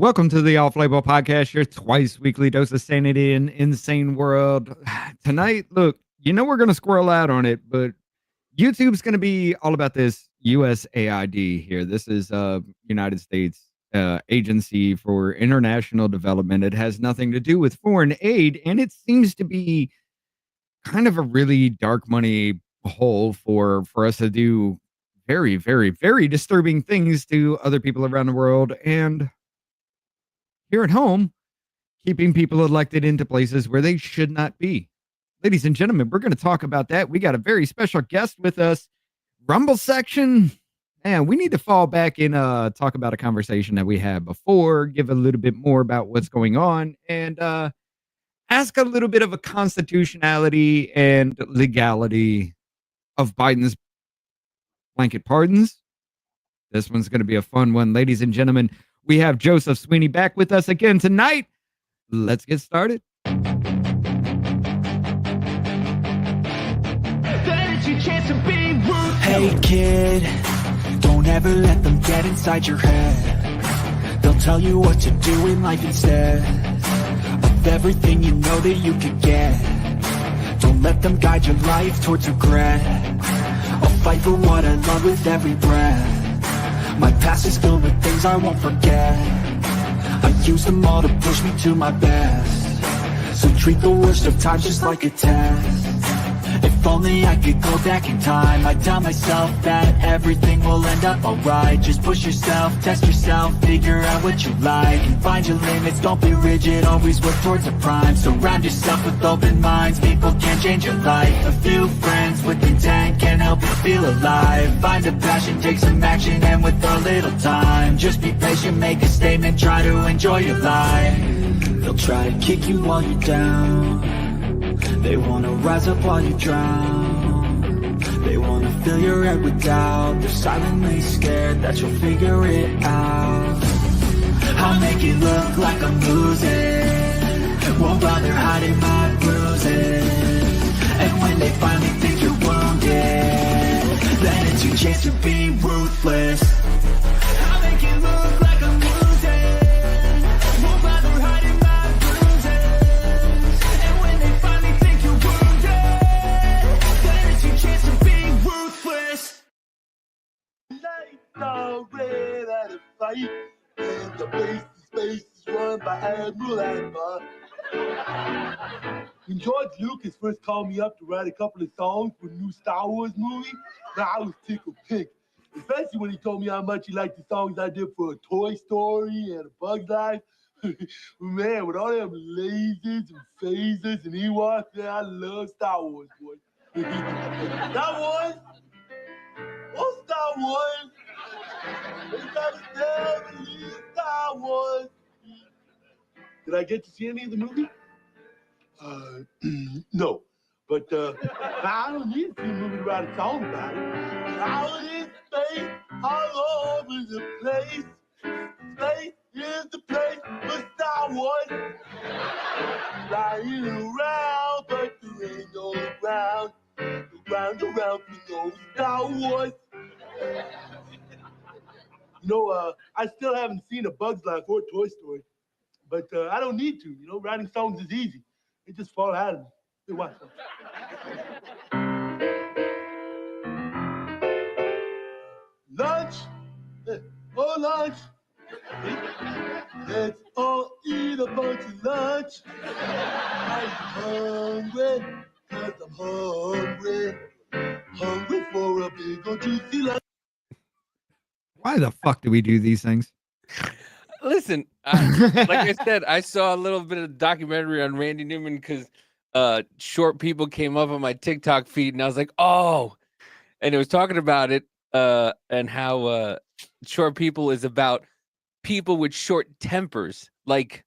Welcome to the Off Label Podcast, your twice weekly dose of sanity in insane world. Tonight, look, we're going to squirrel out on it, but YouTube's going to be all about this USAID here. This is United States Agency for International Development. It has nothing to do with foreign aid, and it seems to be kind of a really dark money hole for us to do very, very, very disturbing things to other people around the world. And here at home, keeping people elected into places where they should not be. Ladies and gentlemen, we're going to talk about that. We got a very special guest with us. Rumble section. Man, we need to fall back and talk about a conversation that we had before, give a little bit more about what's going on, and ask a little bit of a constitutionality and legality of Biden's blanket pardons. This one's going to be a fun one. Ladies and gentlemen, we have Joseph Sweeney back with us again tonight. Let's get started. Hey kid, don't ever let them get inside your head. They'll tell you what to do in life instead of everything you know that you could get. Don't let them guide your life towards regret. I'll fight for what I love with every breath. My past is filled with things I won't forget. I use them all to push me to my best. So treat the worst of times just like a test. If only I could go back in time, I'd tell myself that everything will end up alright. Just push yourself, test yourself, figure out what you like, and find your limits, don't be rigid, always work towards a prime. Surround yourself with open minds, people can change your life. A few friends with intent can help you feel alive. Find a passion, take some action, and with a little time, just be patient, make a statement, try to enjoy your life. They'll try to kick you while you're down. They wanna rise up while you drown. They wanna fill your head with doubt. They're silently scared that you'll figure it out. I'll make it look like I'm losing, won't bother hiding my bruises. And when they finally think you're wounded, then it's your chance to be ruthless. I'll make it look like I'm losing, won't bother hiding my bruises. And when they finally think you're wounded, then it's your chance to be ruthless. Nights are red at a fight, and the space is run by Admiral Akbar. When George Lucas first called me up to write a couple of songs for the new Star Wars movie, I was tickled pink. Especially when he told me how much he liked the songs I did for Toy Story and A Bug's Life. Man, with all them lasers and phasers and Ewoks, man, I love Star Wars, boy. Star Wars? Oh, Star Wars! They gotta tell me Star Wars. Did I get to see any of the movie? No. But I don't need to see a movie to write a song about it. Out in space, all over the place. Space is the place for Star Wars. Flying around, but there ain't no ground. Around for no Star Wars. I still haven't seen A Bug's Life or Toy Story. But I don't need to, writing songs is easy. They just fall out of me. Hey, watch them. Lunch, oh lunch. Let's all eat a bunch of lunch. I'm hungry, 'cause I'm hungry. Hungry for a big old juicy lunch. Why the fuck do we do these things? Listen, like I said, I saw a little bit of documentary on Randy Newman because short people came up on my TikTok feed, and I was like, oh, and it was talking about it and how short people is about people with short tempers, like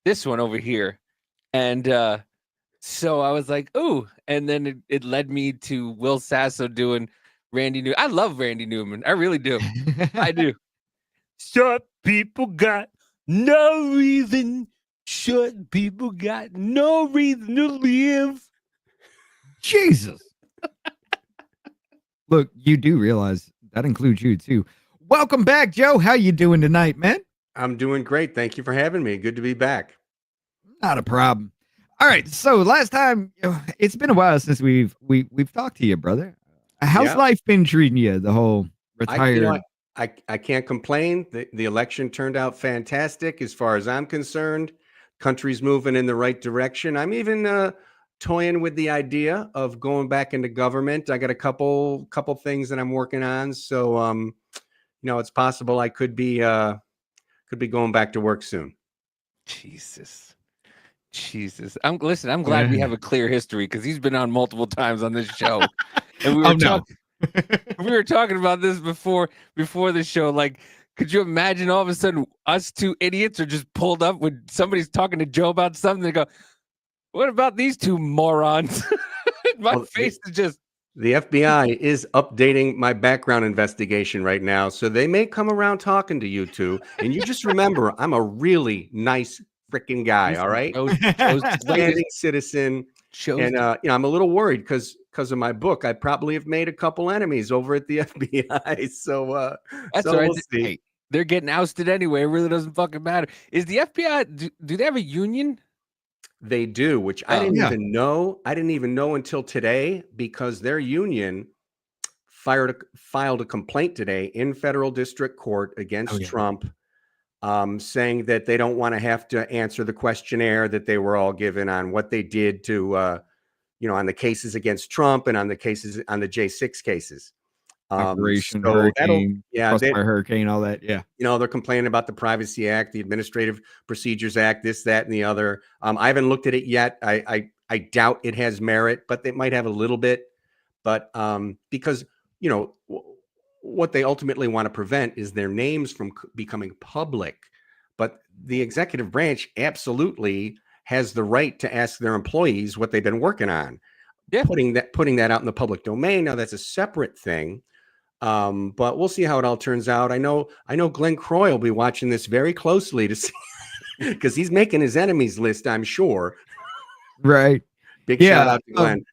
this one over here. And so I was like, ooh, and then it led me to Will Sasso doing Randy Newman. I love Randy Newman. I really do. I do. Short people got no reason. Short people got no reason to live. Jesus. Look, you do realize that includes you too. Welcome back, Joe. How you doing tonight, man? I'm doing great. Thank you for having me. Good to be back. Not a problem. All right. So last time, it's been a while since we've talked to you, brother. How's Yeah. life been treating you? The whole retired. I can't complain. The election turned out fantastic as far as I'm concerned. Country's moving in the right direction. I'm even toying with the idea of going back into government. I got a couple things that I'm working on. So it's possible I could be going back to work soon. Jesus. I'm glad we Yeah. have a clear history because he's been on multiple times on this show. And we were talking about this before the show. Like, could you imagine all of a sudden us two idiots are just pulled up when somebody's talking to Joe about something? They go, "What about these two morons?" My face is just. The FBI is updating my background investigation right now, so they may come around talking to you two. And you just remember, I'm a really nice freaking guy. All right, standing citizen. And I'm a little worried because of my book. I probably have made a couple enemies over at the FBI. So that's so right. we'll see. Hey, they're getting ousted anyway. It really doesn't fucking matter. Is the FBI? Do they have a union? They do, which I didn't even know. I didn't even know until today because their union filed a complaint today in federal district court against Trump, saying that they don't want to have to answer the questionnaire that they were all given on what they did to, on the cases against Trump and on the J6 cases. Operation So Hurricane, Crossfire Hurricane, all that. Yeah. They're complaining about the Privacy Act, the Administrative Procedures Act, this, that, and the other. I haven't looked at it yet. I doubt it has merit, but they might have a little bit. But because, what they ultimately want to prevent is their names from becoming public. But the executive branch absolutely has the right to ask their employees what they've been working on. Yeah. Putting that out in the public domain. Now that's a separate thing. But we'll see how it all turns out. I know Glenn Croy will be watching this very closely to see because he's making his enemies list, I'm sure. Right. Big shout out to Glenn.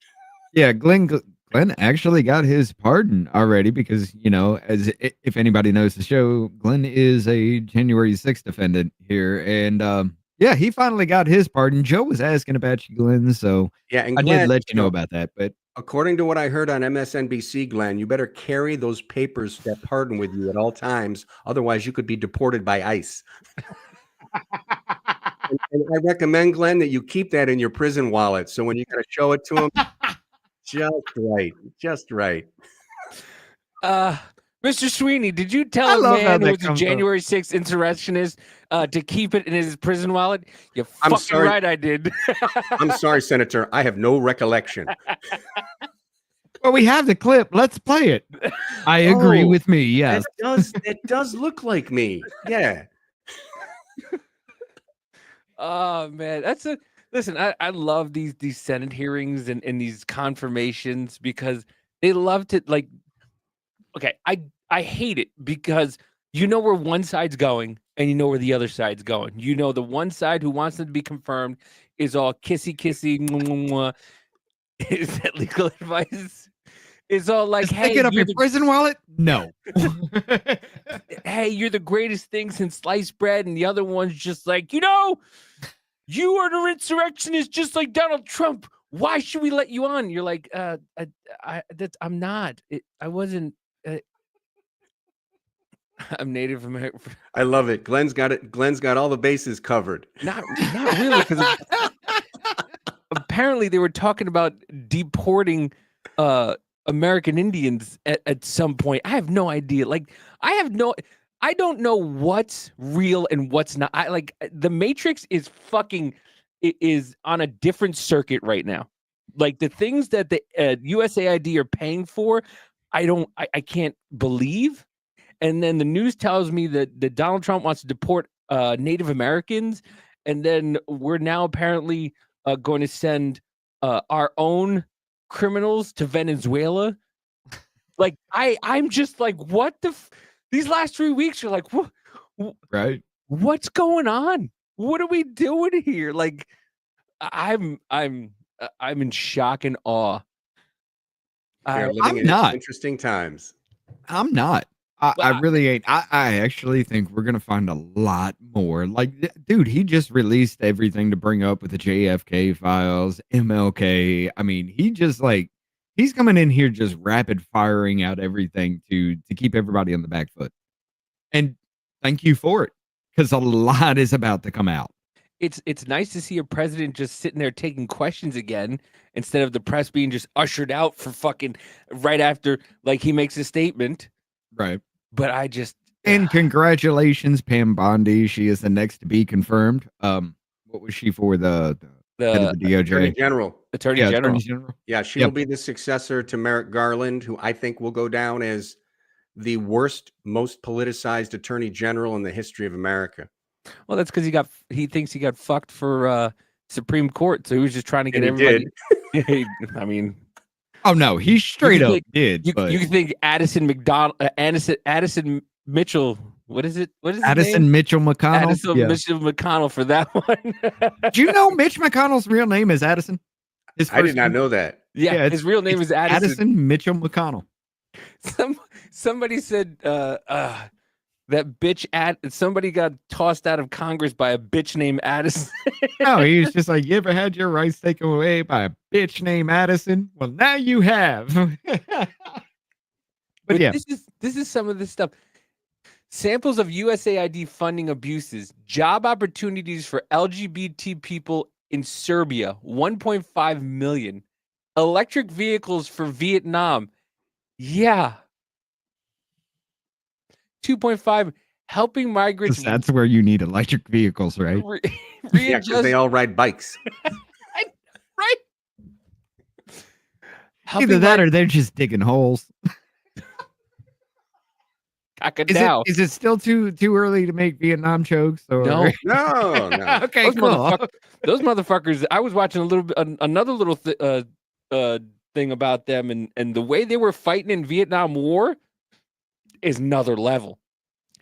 Glenn actually got his pardon already because, if anybody knows the show, Glenn is a January 6th defendant here. And he finally got his pardon. Joe was asking about you, Glenn. So and I did let you know about that. But according to what I heard on MSNBC, Glenn, you better carry those papers, that pardon with you at all times. Otherwise, you could be deported by ICE. and I recommend, Glenn, that you keep that in your prison wallet. So when you got to show it to him, just right. Mr. Sweeney, did you tell a man who was a January 6th insurrectionist to keep it in his prison wallet? I'm fucking right, I did. I'm sorry, Senator. I have no recollection. Well, we have the clip. Let's play it. I agree with me. Yes. It does look like me. Yeah. Oh, man. Listen, I love these Senate hearings and these confirmations because they love to okay, I hate it because where one side's going and where the other side's going. The one side who wants them to be confirmed is all kissy. Is that legal advice? It's all like, hey, pick it up your prison wallet? No. Hey, you're the greatest thing since sliced bread. And the other one's just like, you are an insurrectionist just like Donald Trump. Why should we let you on? You're like, I'm not. I wasn't. I'm Native American. I love it. Glenn's got it. Glenn's got all the bases covered. Not really, because apparently they were talking about deporting American Indians at some point. I have no idea. I don't know what's real and what's not. The Matrix is on a different circuit right now. Like the things that the USAID are paying for, I can't believe. And then the news tells me that Donald Trump wants to deport Native Americans. And then we're now apparently going to send our own criminals to Venezuela. I'm just like, what these last 3 weeks are like, what? Right. What's going on? What are we doing here? Like, I'm in shock and awe. They're living in interesting times. I'm not. I really ain't. I actually think we're gonna find a lot more. Like, dude, he just released everything to bring up with the JFK files, MLK. I mean, he just like he's coming in here just rapid firing out everything to keep everybody on the back foot. And thank you for it, because a lot is about to come out. It's nice to see a president just sitting there taking questions again instead of the press being just ushered out for fucking right after like he makes a statement. Right. But I just And congratulations, Pam Bondi. She is the next to be confirmed. What was she for the head of the DOJ? Attorney General. Attorney Yeah, General. Attorney General. Yeah, she Yep. will be the successor to Merrick Garland, who I think will go down as the worst, most politicized attorney general in the history of America. Well, that's because he thinks he got fucked for Supreme Court, so he was just trying to get And he everybody. I mean, Oh no, he straight up think- did. you but think Addison Mitchell? What is it? What is his Addison name? Mitchell McConnell. Addison Yeah. Mitchell McConnell for that one. Do you know Mitch McConnell's real name is Addison? His I did first not name? know that. Yeah, Yeah, his real name it's is Addison. Addison Mitchell McConnell. Somebody said that bitch somebody got tossed out of Congress by a bitch named Addison. No, he was just like, you ever had your rights taken away by a bitch named Addison? Well, now you have. But yeah, this is some of this stuff. Samples of USAID funding abuses, job opportunities for LGBT people in Serbia, 1.5 million. Electric vehicles for Vietnam. Yeah. 2.5 helping migrants 'cause that's where you need electric vehicles, right? Yeah, because readjust they all ride bikes. right. Helping Either that or they're just digging holes. Is it still too early to make Vietnam jokes? Or? No. No, no. Okay, Those, cool. those motherfuckers. I was watching a little bit, another little thing about them, and the way they were fighting in Vietnam War is another level.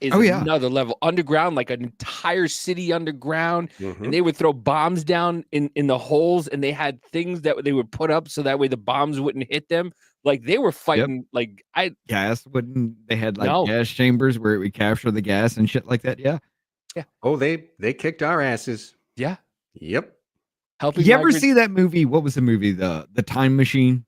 Another level. Underground, like an entire city underground, and they would throw bombs down in the holes, and they had things that they would put up so that way the bombs wouldn't hit them. Like they were fighting. Like Gas wouldn't they had like No. gas chambers where it would capture the gas and shit like that? Yeah. Oh, they kicked our asses. Yeah. Yep. Helping. You ever migrants- see that movie? What was the movie? The Time Machine?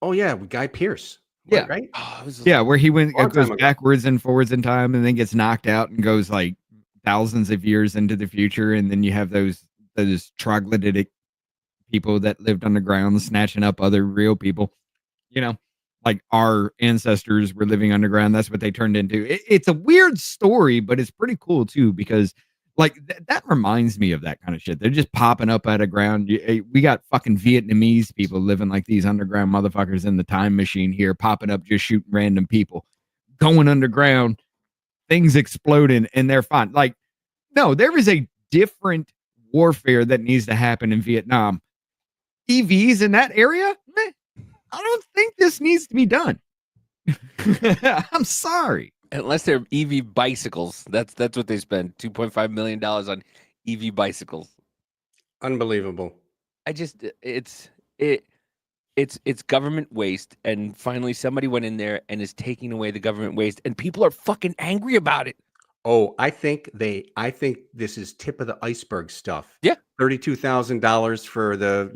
Oh yeah, with Guy Pearce. Yeah. Right. Oh, it was Yeah, where he Long goes time ago. backwards and forwards in time and then gets knocked out and goes like thousands of years into the future, and then you have those troglodytic people that lived underground snatching up other real people. You know, like our ancestors were living underground. That's what they turned into. It's a weird story, but it's pretty cool too, because like that reminds me of that kind of shit. They're just popping up out of ground. We got fucking Vietnamese people living like these underground motherfuckers in the Time Machine here, popping up, just shooting random people, going underground, things exploding, and they're fine. Like, no, there is a different warfare that needs to happen in Vietnam. EVs in that area? Meh. I don't think this needs to be done. I'm sorry. Unless they're EV bicycles. That's what they spend. $2.5 million on EV bicycles. Unbelievable. I just it's government waste, and finally somebody went in there and is taking away the government waste, and people are fucking angry about it. Oh, I think this is tip of the iceberg stuff. Yeah. $32,000 for the,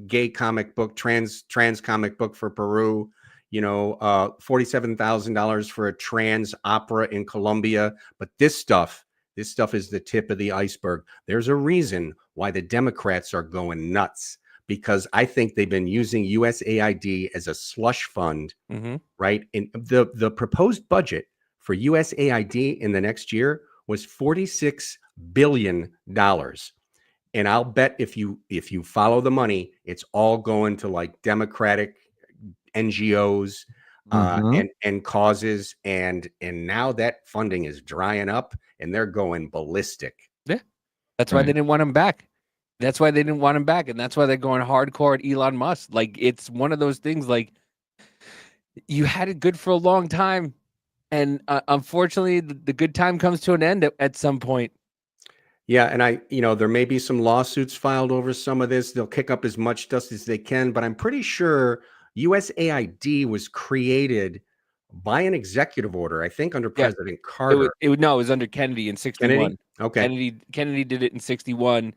gay comic book, trans comic book for Peru, $47,000 for a trans opera in Colombia. But this stuff is the tip of the iceberg. There's a reason why the Democrats are going nuts, because I think they've been using USAID as a slush fund, right? And the proposed budget for USAID in the next year was $46 billion. And I'll bet if you follow the money, it's all going to like Democratic NGOs and causes. And now that funding is drying up and they're going ballistic. Yeah. That's why they didn't want him back. And that's why they're going hardcore at Elon Musk. Like, it's one of those things, like, you had it good for a long time. And unfortunately, the good time comes to an end at some point. Yeah, and there may be some lawsuits filed over some of this. They'll kick up as much dust as they can, but I'm pretty sure USAID was created by an executive order, I think under Yeah. President Carter. It was under Kennedy in 61. Kennedy? Okay. Kennedy did it in 61.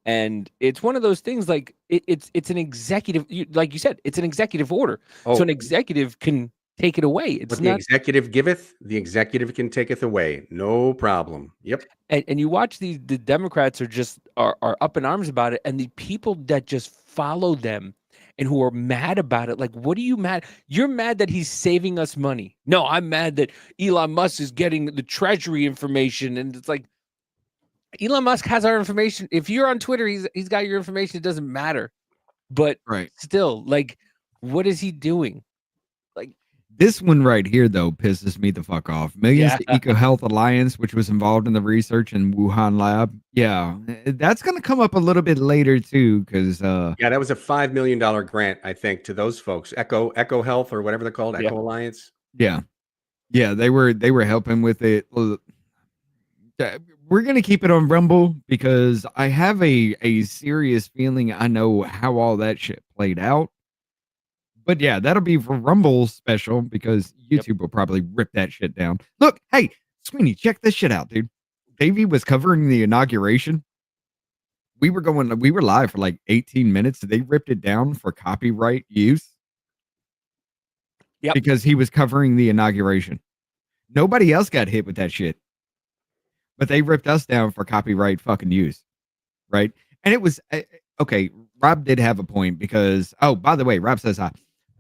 And it's one of those things like it's an executive, like you said, it's an executive order. Oh. So an executive can take it away. It's What the not, executive giveth, the executive can taketh away. No problem. Yep. and you watch the Democrats are up in arms about it, and the people that just follow them and who are mad about it, like, what are you mad? You're mad that he's saving us money. No, I'm mad that Elon Musk is getting the treasury information, and it's like, Elon Musk has our information. If you're on Twitter, he's got your information. It doesn't matter. But still, like, what is he doing? Like, this one right here, though, pisses me the fuck off. Millions to Eco Health Alliance, which was involved in the research in Wuhan lab. Yeah, that's going to come up a little bit later too, because that was a $5 million grant, I think, to those folks. Eco Health or whatever they're called, Eco Alliance. Yeah, they were helping with it. We're going to keep it on Rumble because I have a serious feeling I know how all that shit played out. But yeah, that'll be for Rumble special because YouTube will probably rip that shit down. Look, hey, Sweeney, check this shit out, dude. Davey was covering the inauguration. We were live for like 18 minutes. They ripped it down for copyright use. Yep. Because he was covering the inauguration. Nobody else got hit with that shit. But they ripped us down for copyright fucking use, right? And it was okay. Rob did have a point because by the way, Rob says hi.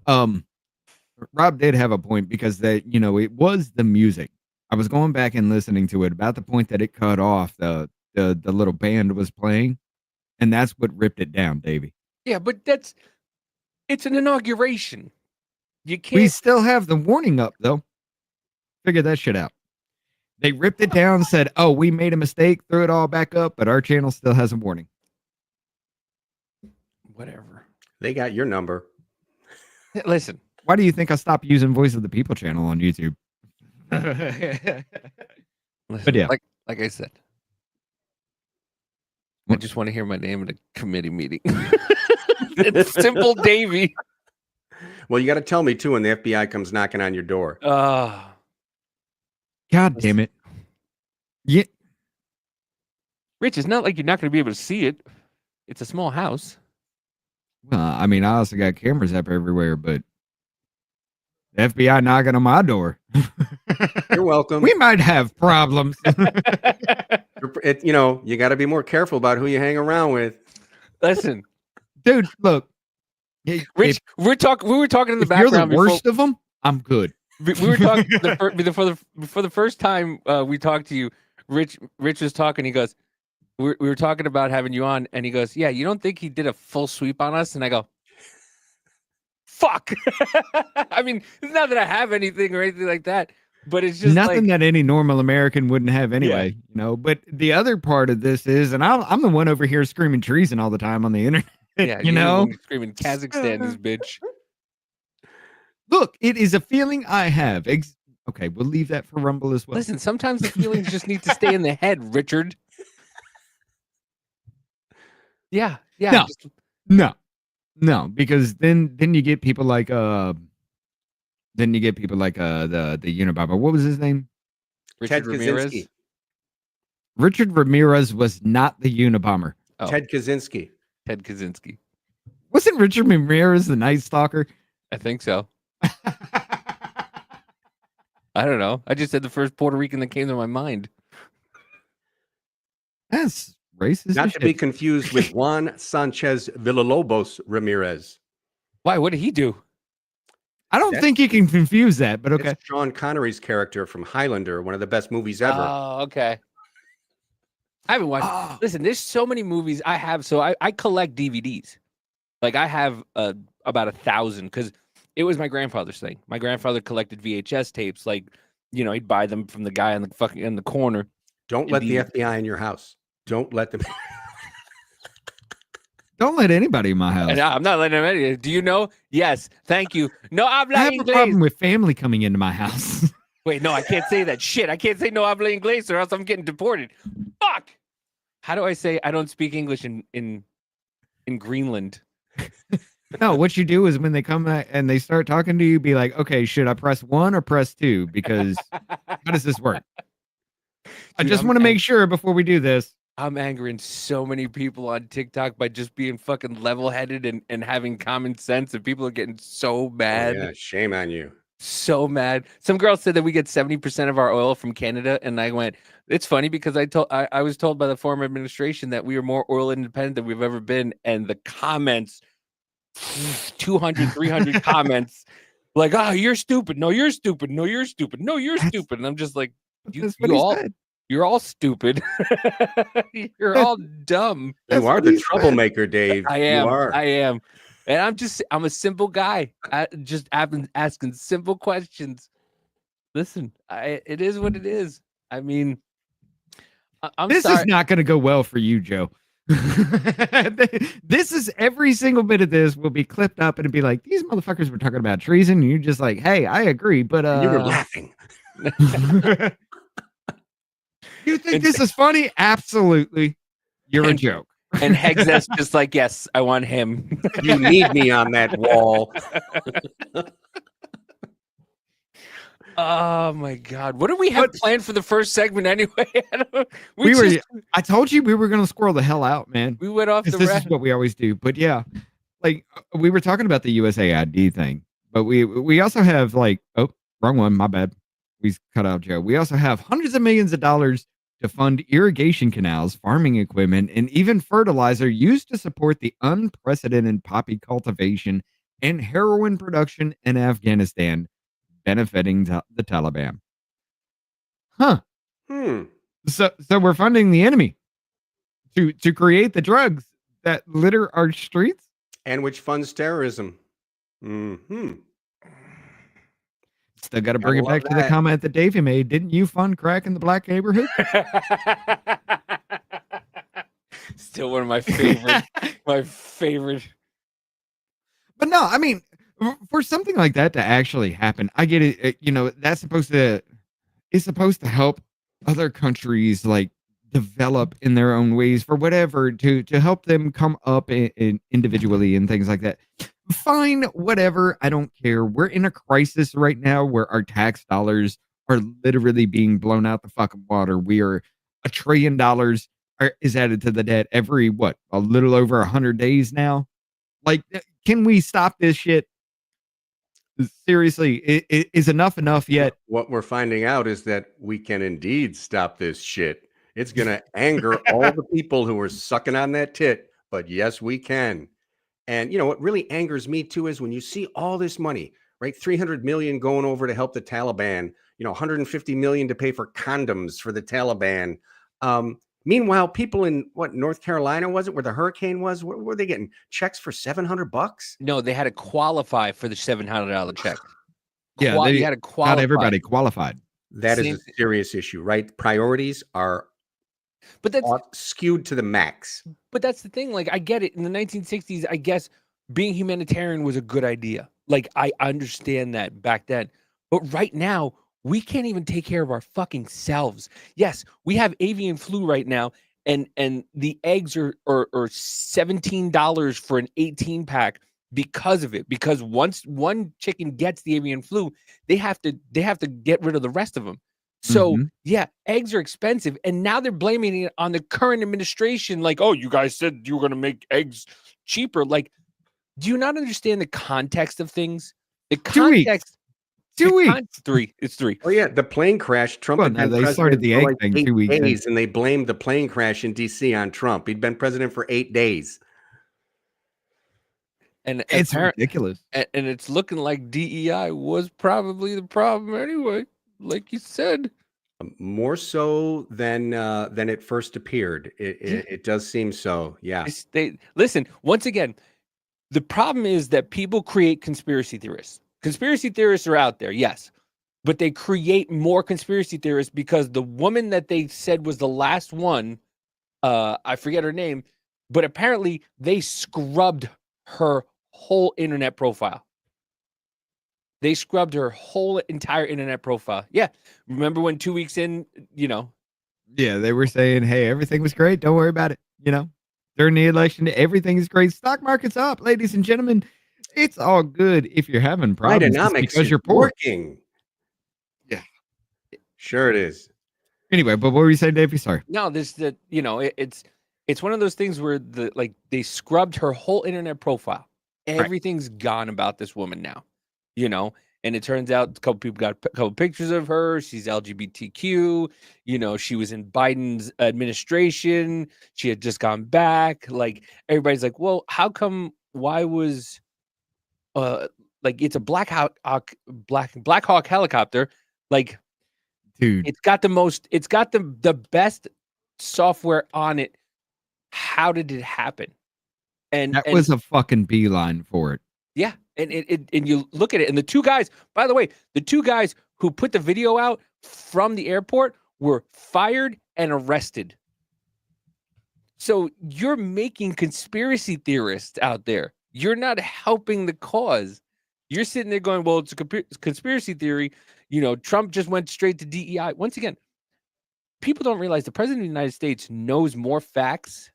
Rob did have a point because that it was the music. I was going back and listening to it about the point that it cut off the little band was playing, and that's what ripped it down, Davey. Yeah, but it's an inauguration. You can't. We still have the warning up though. Figure that shit out. They ripped it down, said, "Oh, we made a mistake, threw it all back up, but our channel still has a warning." Whatever. They got your number. Listen. Why do you think I stopped using Voice of the People channel on YouTube? Listen, but yeah, like I said, I just want to hear my name at a committee meeting. It's simple, Davey. Well, you got to tell me too when the FBI comes knocking on your door. God damn it. Yeah. Rich, it's not like you're not going to be able to see it. It's a small house. I mean, I also got cameras up everywhere, but the FBI knocking on my door. You're welcome. We might have problems. You got to be more careful about who you hang around with. Listen, dude, look. Rich, we were talking in the background. You're the worst of them. I'm good. We were talking for the first time we talked to you. Rich was talking. He goes, we were talking about having you on, and he goes, "Yeah, you don't think he did a full sweep on us?" And I go, "Fuck." I mean, it's not that I have anything or anything like that, but it's just nothing that any normal American wouldn't have anyway. But the other part of this is, and I'm the one over here screaming treason all the time on the internet. Yeah, screaming Kazakhstan, this bitch. Look, it is a feeling I have. Okay, we'll leave that for Rumble as well. Listen, sometimes the feelings just need to stay in the head, Richard. Yeah. No, because then you get people like the Unabomber. What was his name? Richard Ramirez. Kaczynski. Richard Ramirez was not the Unabomber. Oh. Ted Kaczynski. Wasn't Richard Ramirez the Night Stalker? I think so. I don't know. I just said the first Puerto Rican that came to my mind. That's racist. Not to be confused with Juan Sanchez Villalobos Ramirez. Why? What did he do? I don't think you can confuse that, but okay. It's Sean Connery's character from Highlander, one of the best movies ever. Oh, okay. I haven't watched. Listen, there's so many movies I have. So I collect DVDs. Like I have about 1,000 because it was my grandfather's thing. My grandfather collected VHS tapes. Like, he'd buy them from the guy in the corner. Don't let the FBI in your house. Don't let them. Don't let anybody in my house. No, I'm not letting anybody. Do you know? Yes. Thank you. No, I have a problem with family coming into my house. Wait, no, I can't say that shit. I can't say no habla inglés or else I'm getting deported. Fuck. How do I say I don't speak English in Greenland? No, what you do is when they come back and they start talking to you, be like, okay, should I press 1 or press 2? Because how does this work? I Dude, just want to make sure before we do this. I'm angering so many people on TikTok by just being fucking level-headed and having common sense, and people are getting so Oh, mad. yeah, shame on you. So mad. Some girl said that we get 70% of our oil from Canada, and I went, it's funny because I was told by the former administration that we are more oil independent than we've ever been, and the comments, 200, 300 comments, like, oh, you're stupid. No, you're stupid. No, you're stupid. No, you're stupid. And I'm just like, you're all stupid. You're all dumb. You are the troublemaker, Dave. I You am. are. I am. And I'm a simple guy. I just been asking simple questions. Listen, it is what it is. I mean, This is not going to go well for you, Joe. This is every single bit of this will be clipped up and it'd be like, these motherfuckers were talking about treason. And you're just like, hey, I agree. But You were laughing. You think this is funny? Absolutely. You're a joke. And Heg's just like, yes, I want him. You need me on that wall. Oh my God. What do we have planned for the first segment anyway? I told you we were going to squirrel the hell out, man. We went off the This is what we always do. But yeah, like we were talking about the USAID thing, but we also have like, oh, wrong one. My bad. We cut out Joe. We also have hundreds of millions of dollars to fund irrigation canals, farming equipment, and even fertilizer used to support the unprecedented poppy cultivation and heroin production in Afghanistan, benefiting the Taliban. Huh. So we're funding the enemy to create the drugs that litter our streets? And which funds terrorism. Mm-hmm. Still got to bring it back to the comment that Davey made. Didn't you fund crack in the black neighborhood? Still one of my favorite. But no, I mean, for something like that to actually happen, I get it. It's supposed to help other countries like develop in their own ways for whatever to help them come up individually and things like that. Fine, whatever. I don't care. We're in a crisis right now where our tax dollars are literally being blown out the fucking water. We are $1 trillion is added to the debt every a little over 100 days now. Like, can we stop this shit? Seriously, is enough yet? What we're finding out is that we can indeed stop this shit. It's going to anger all the people who are sucking on that tit, but yes, we can. And what really angers me too is when you see all this money, right? 300 million going over to help the Taliban, 150 million to pay for condoms for the Taliban. Meanwhile, people in North Carolina, was it where the hurricane was? Where were they getting checks for $700? No, they had to qualify for the $700 check. Yeah, they had to qualify. Not everybody qualified. That is a serious issue, right? Priorities are skewed to the max. But that's the thing. Like, I get it. In the 1960s, I guess being humanitarian was a good idea. Like, I understand that back then. But right now, we can't even take care of our fucking selves. Yes, we have avian flu right now, and the eggs are $17 for an 18 pack because of it. Because once one chicken gets the avian flu, they have to get rid of the rest of them. So yeah, eggs are expensive, and now they're blaming it on the current administration. Like, oh, you guys said you were going to make eggs cheaper. Like, do you not understand the context of things? The context. 2 weeks. 3. It's 3. Oh yeah, the plane crash. Trump. They started the egg thing 2 weeks days, and they blamed the plane crash in D.C. on Trump. He'd been president for 8 days. And it's ridiculous. And it's looking like DEI was probably the problem anyway. Like you said, more so than it first appeared. It does seem so. Yeah. Listen, once again, the problem is that people create conspiracy theorists. Conspiracy theorists are out there, yes, but they create more conspiracy theorists because the woman that they said was the last one, I forget her name, but apparently they scrubbed her whole internet profile. They scrubbed her whole entire internet profile. Yeah. Remember when 2 weeks in, Yeah, they were saying, hey, everything was great. Don't worry about it. During the election, everything is great. Stock market's up, ladies and gentlemen. It's all good if you're having problems. It's Bidenomics because is you're poor. working. Yeah. Sure it is. Anyway, but what were you saying, Davey? Sorry. No, this that it's one of those things where they scrubbed her whole internet profile. Everything's gone about this woman now, and it turns out a couple people got a couple pictures of her. She's LGBTQ. She was in Biden's administration. She had just gone back. Like, everybody's like, well, how come? Why was it's a Black Hawk helicopter? Like, Dude, it's got the best software on it. How did it happen? And that was a fucking beeline for it. yeah, and you look at it, and the two guys, by the way, the two guys who put the video out from the airport were fired and arrested. So you're making conspiracy theorists out there. You're not helping the cause. You're sitting there going, well, it's a conspiracy theory. Trump just went straight to DEI. Once again, people don't realize the president of the United States knows more facts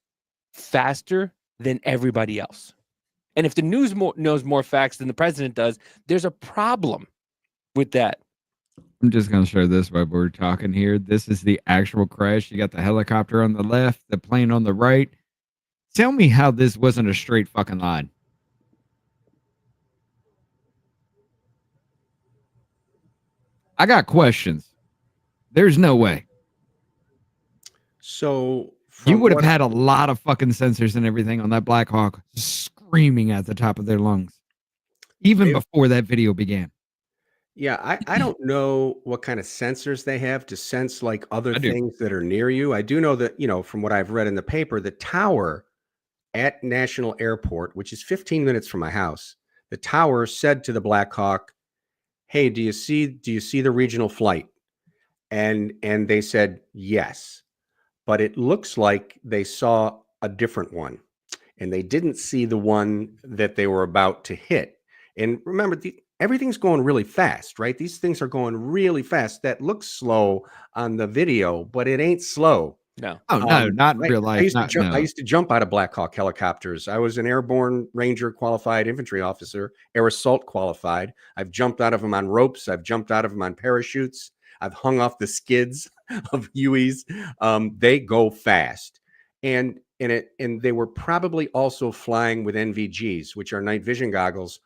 faster than everybody else. And if the news knows more facts than the president does, there's a problem with that. I'm just going to show this while we're talking here. This is the actual crash. You got the helicopter on the left, the plane on the right. Tell me how this wasn't a straight fucking line. I got questions. There's no way. So You would have had a lot of fucking sensors and everything on that Black Hawk screaming at the top of their lungs, even before that video began. Yeah, I don't know what kind of sensors they have to sense like other things that are near you. I do know that, from what I've read in the paper, the tower at National Airport, which is 15 minutes from my house, the tower said to the Black Hawk, "Hey, do you see the regional flight?" And they said yes. But it looks like they saw a different one, and they didn't see the one that they were about to hit. And remember, everything's going really fast, right? These things are going really fast. That looks slow on the video, but it ain't slow. No. Oh, no, not in real life. I used to jump out of Black Hawk helicopters. I was an airborne ranger qualified infantry officer, air assault qualified. I've jumped out of them on ropes. I've jumped out of them on parachutes. I've hung off the skids of Hueys. They go fast. And they were probably also flying with NVGs, which are night vision goggles,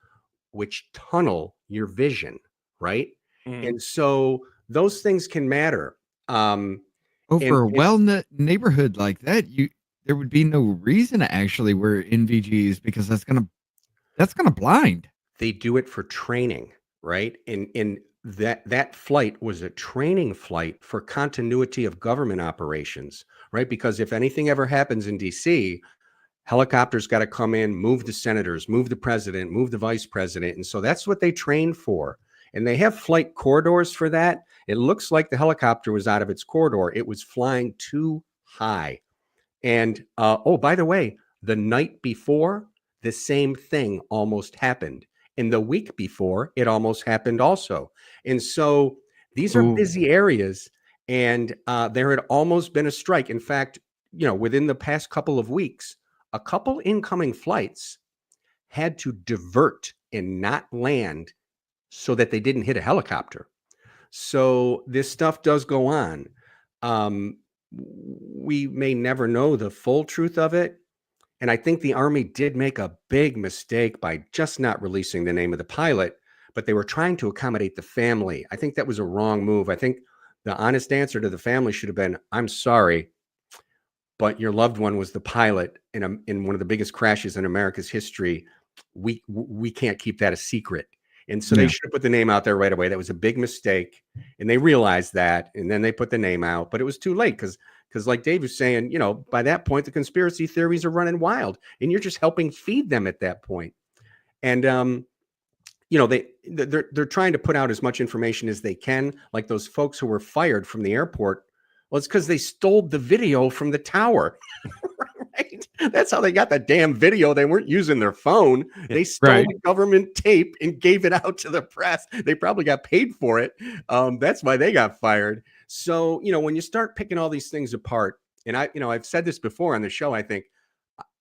which tunnel your vision, right? Mm. And so those things can matter. Over a neighborhood like that, there would be no reason to actually wear NVGs because that's gonna blind. They do it for training, right? And that flight was a training flight for continuity of government operations, right? Because if anything ever happens in DC, helicopters got to come in, move the senators, move the president, move the vice president. And so that's what they train for. And they have flight corridors for that. It looks like the helicopter was out of its corridor. It was flying too high. And, by the way, the night before, the same thing almost happened. And the week before, it almost happened also. And so these are busy areas, and there had almost been a strike. In fact, within the past couple of weeks, a couple incoming flights had to divert and not land so that they didn't hit a helicopter. So this stuff does go on. We may never know the full truth of it. And I think the Army did make a big mistake by just not releasing the name of the pilot, but they were trying to accommodate the family. I think that was a wrong move. I think the honest answer to the family should have been, "I'm sorry, but your loved one was the pilot in one of the biggest crashes in America's history. We can't keep that a secret." And so they should have put the name out there right away. That was a big mistake. And they realized that. And then they put the name out. But it was too late because like Dave was saying, by that point, the conspiracy theories are running wild. And you're just helping feed them at that point. And, they're trying to put out as much information as they can. Like those folks who were fired from the airport. Well, it's because they stole the video from the tower. Right? That's how they got that damn video. They weren't using their phone. They stole the government tape and gave it out to the press. They probably got paid for it. That's why they got fired. So, when you start picking all these things apart, and I've said this before on the show, I think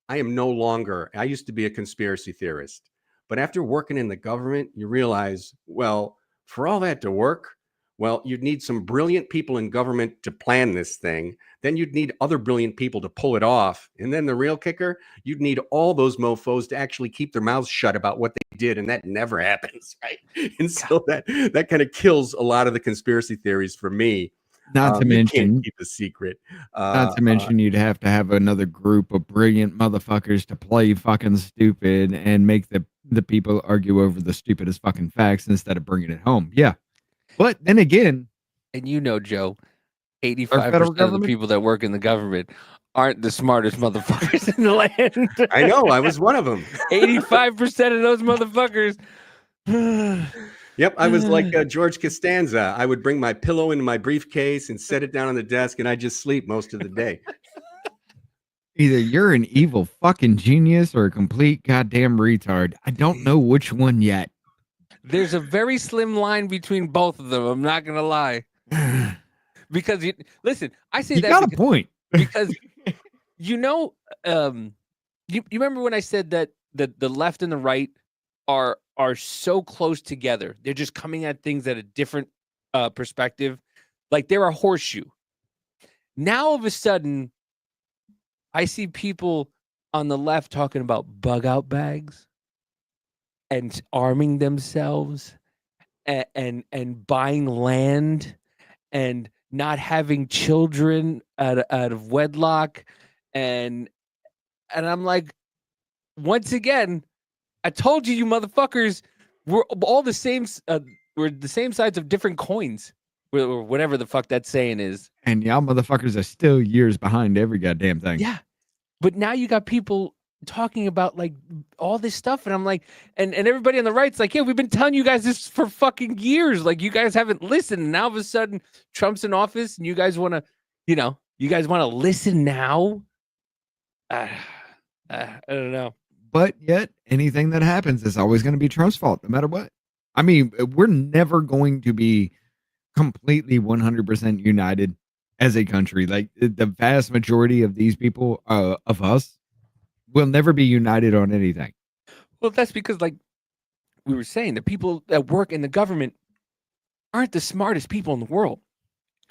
I used to be a conspiracy theorist, But after working in the government, you realize, well, for all that to work, well, you'd need some brilliant people in government to plan this thing. Then you'd need other brilliant people to pull it off. And then the real kicker, you'd need all those mofos to actually keep their mouths shut about what they did. And that never happens, right? And so that kind of kills a lot of the conspiracy theories for me. Not to You can't mention, keep a secret. you'd have to have another group of brilliant motherfuckers to play fucking stupid and make the people argue over the stupidest fucking facts instead of bringing it home. Yeah. But then again, And Joe, our 85% federal of the government, people that work in the government aren't the smartest motherfuckers in the land. I know, I was one of them. 85% of those motherfuckers. Yep, I was like George Costanza. I would bring my pillow into my briefcase and set it down on the desk, and I'd just sleep most of the day. either you're an evil fucking genius or a complete goddamn retard. I don't know which one yet. There's a very slim line between both of them. I'm not gonna lie. Because listen, I say You that got a because, point. because you remember when I said that the left and the right are so close together. They're just coming at things at a different perspective. Like they're a horseshoe. Now all of a sudden, I see people on the left talking about bug out bags and arming themselves and buying land and not having children out of wedlock. And I'm like, once again, I told you motherfuckers were all the same. We're the same sides of different coins, or whatever the fuck that saying is. And y'all motherfuckers are still years behind every goddamn thing. Yeah, but now you got people talking about like all this stuff, and I'm like, and everybody on the right's like, yeah, we've been telling you guys this for fucking years. Like you guys haven't listened. And now all of a sudden, Trump's in office, and you guys want to, you guys want to listen now. I don't know. But yet, anything that happens is always going to be Trump's fault, no matter what. I mean, we're never going to be completely 100% united as a country. Like the vast majority of these people, of us, will never be united on anything. Well, that's because, like we were saying, the people that work in the government aren't the smartest people in the world.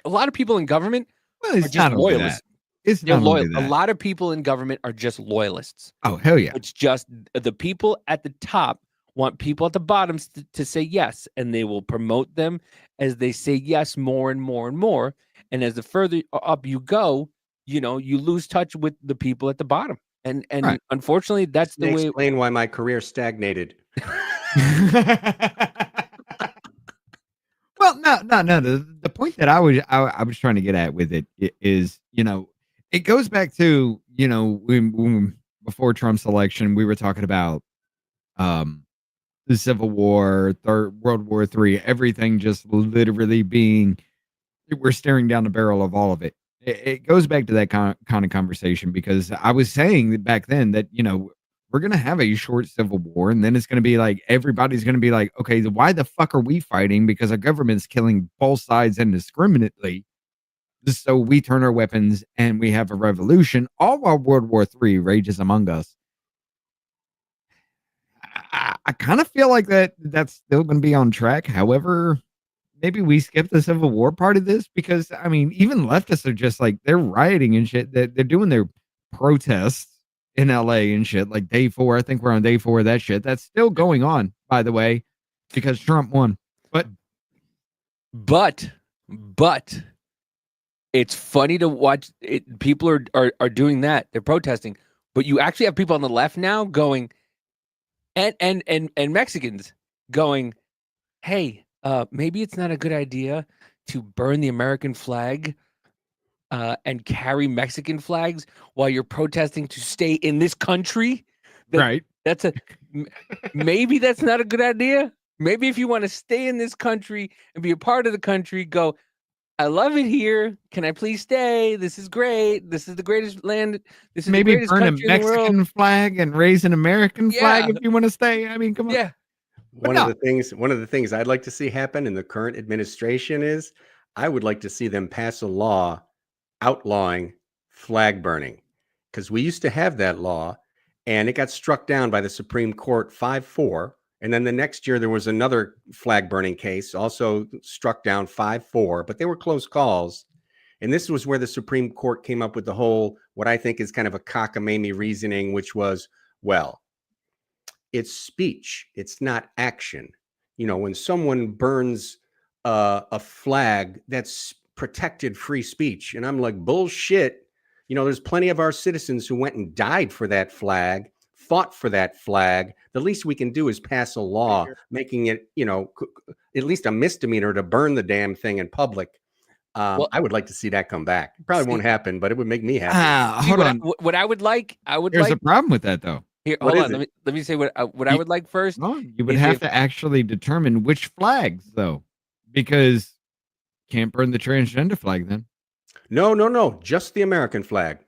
A lot of people in government Well, are it's just not only loyalists. that. It's They're not loyal. only A that. lot of people in government are just loyalists. Oh, hell yeah. It's just the people at the top want people at the bottoms to say yes, and they will promote them as they say yes more and more and more. And as the further up you go, you lose touch with the people at the bottom. And Right. unfortunately, that's the way. Explain why my career stagnated. Well, no. The point that I was trying to get at with it is, it goes back to, when before Trump's election, we were talking about the Civil War, World War III, everything just literally being, we're staring down the barrel of all of it. It goes back to that kind of conversation, because I was saying that back then that, we're going to have a short civil war, and then it's going to be like, everybody's going to be like, okay, why the fuck are we fighting? Because our government's killing both sides indiscriminately. So we turn our weapons and we have a revolution, all while World War III rages among us. I kind of feel like that's still going to be on track. However, maybe we skip the Civil War part of this, because I mean, even leftists are just like, they're rioting and shit. They're doing their protests in LA and shit, like day 4. I think we're on day 4 of that shit. That's still going on, by the way, because Trump won. But it's funny to watch it. People are doing that. They're protesting, but you actually have people on the left now going, and Mexicans going, hey, maybe it's not a good idea to burn the American flag and carry Mexican flags while you're protesting to stay in this country. Right. Maybe that's not a good idea. Maybe if you want to stay in this country and be a part of the country, go, I love it here. Can I please stay? This is great. This is the greatest land. This is Maybe the greatest burn a country in the world. Mexican flag and raise an American flag Yeah. if you want to stay. I mean, come on. Yeah. One of the things I'd like to see happen in the current administration is, I would like to see them pass a law outlawing flag burning, because we used to have that law and it got struck down by the Supreme Court 5-4. And then the next year, there was another flag burning case, also struck down 5-4, but they were close calls. And this was where the Supreme Court came up with the whole, what I think is kind of a cockamamie reasoning, which was, well, it's speech, it's not action. You know, when someone burns a flag, that's protected free speech. And I'm like, bullshit. You know, there's plenty of our citizens who went and died for that flag, fought for that flag. The least we can do is pass a law making it, you know, at least a misdemeanor to burn the damn thing in public. Well, I would like to see that come back. It probably won't happen, but it would make me happy. Hold on. What I would like, There's a problem with that, though. Here, hold on. Let me say what I would like first. No, you would have to actually determine which flags, though, because can't burn the transgender flag then. No. Just the American flag.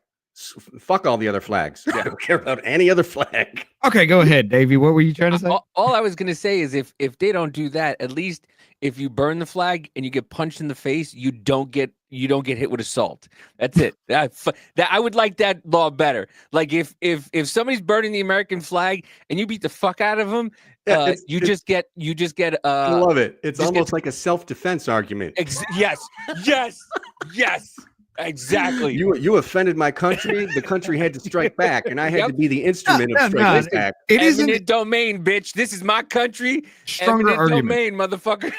Fuck all the other flags. I don't care about any other flag. Okay, go ahead, Davey. What were you trying to say? All I was going to say is if they don't do that, at least if you burn the flag and you get punched in the face, you don't get hit with assault. That's it. I would like that law better. Like if somebody's burning the American flag and you beat the fuck out of them, you just get. I love it. It's almost like a self-defense argument. Yes. Exactly. You offended my country. The country had to strike back, and I had to be the instrument of striking back. It isn't eminent domain, bitch. This is my country. Stronger eminent argument, domain, motherfucker.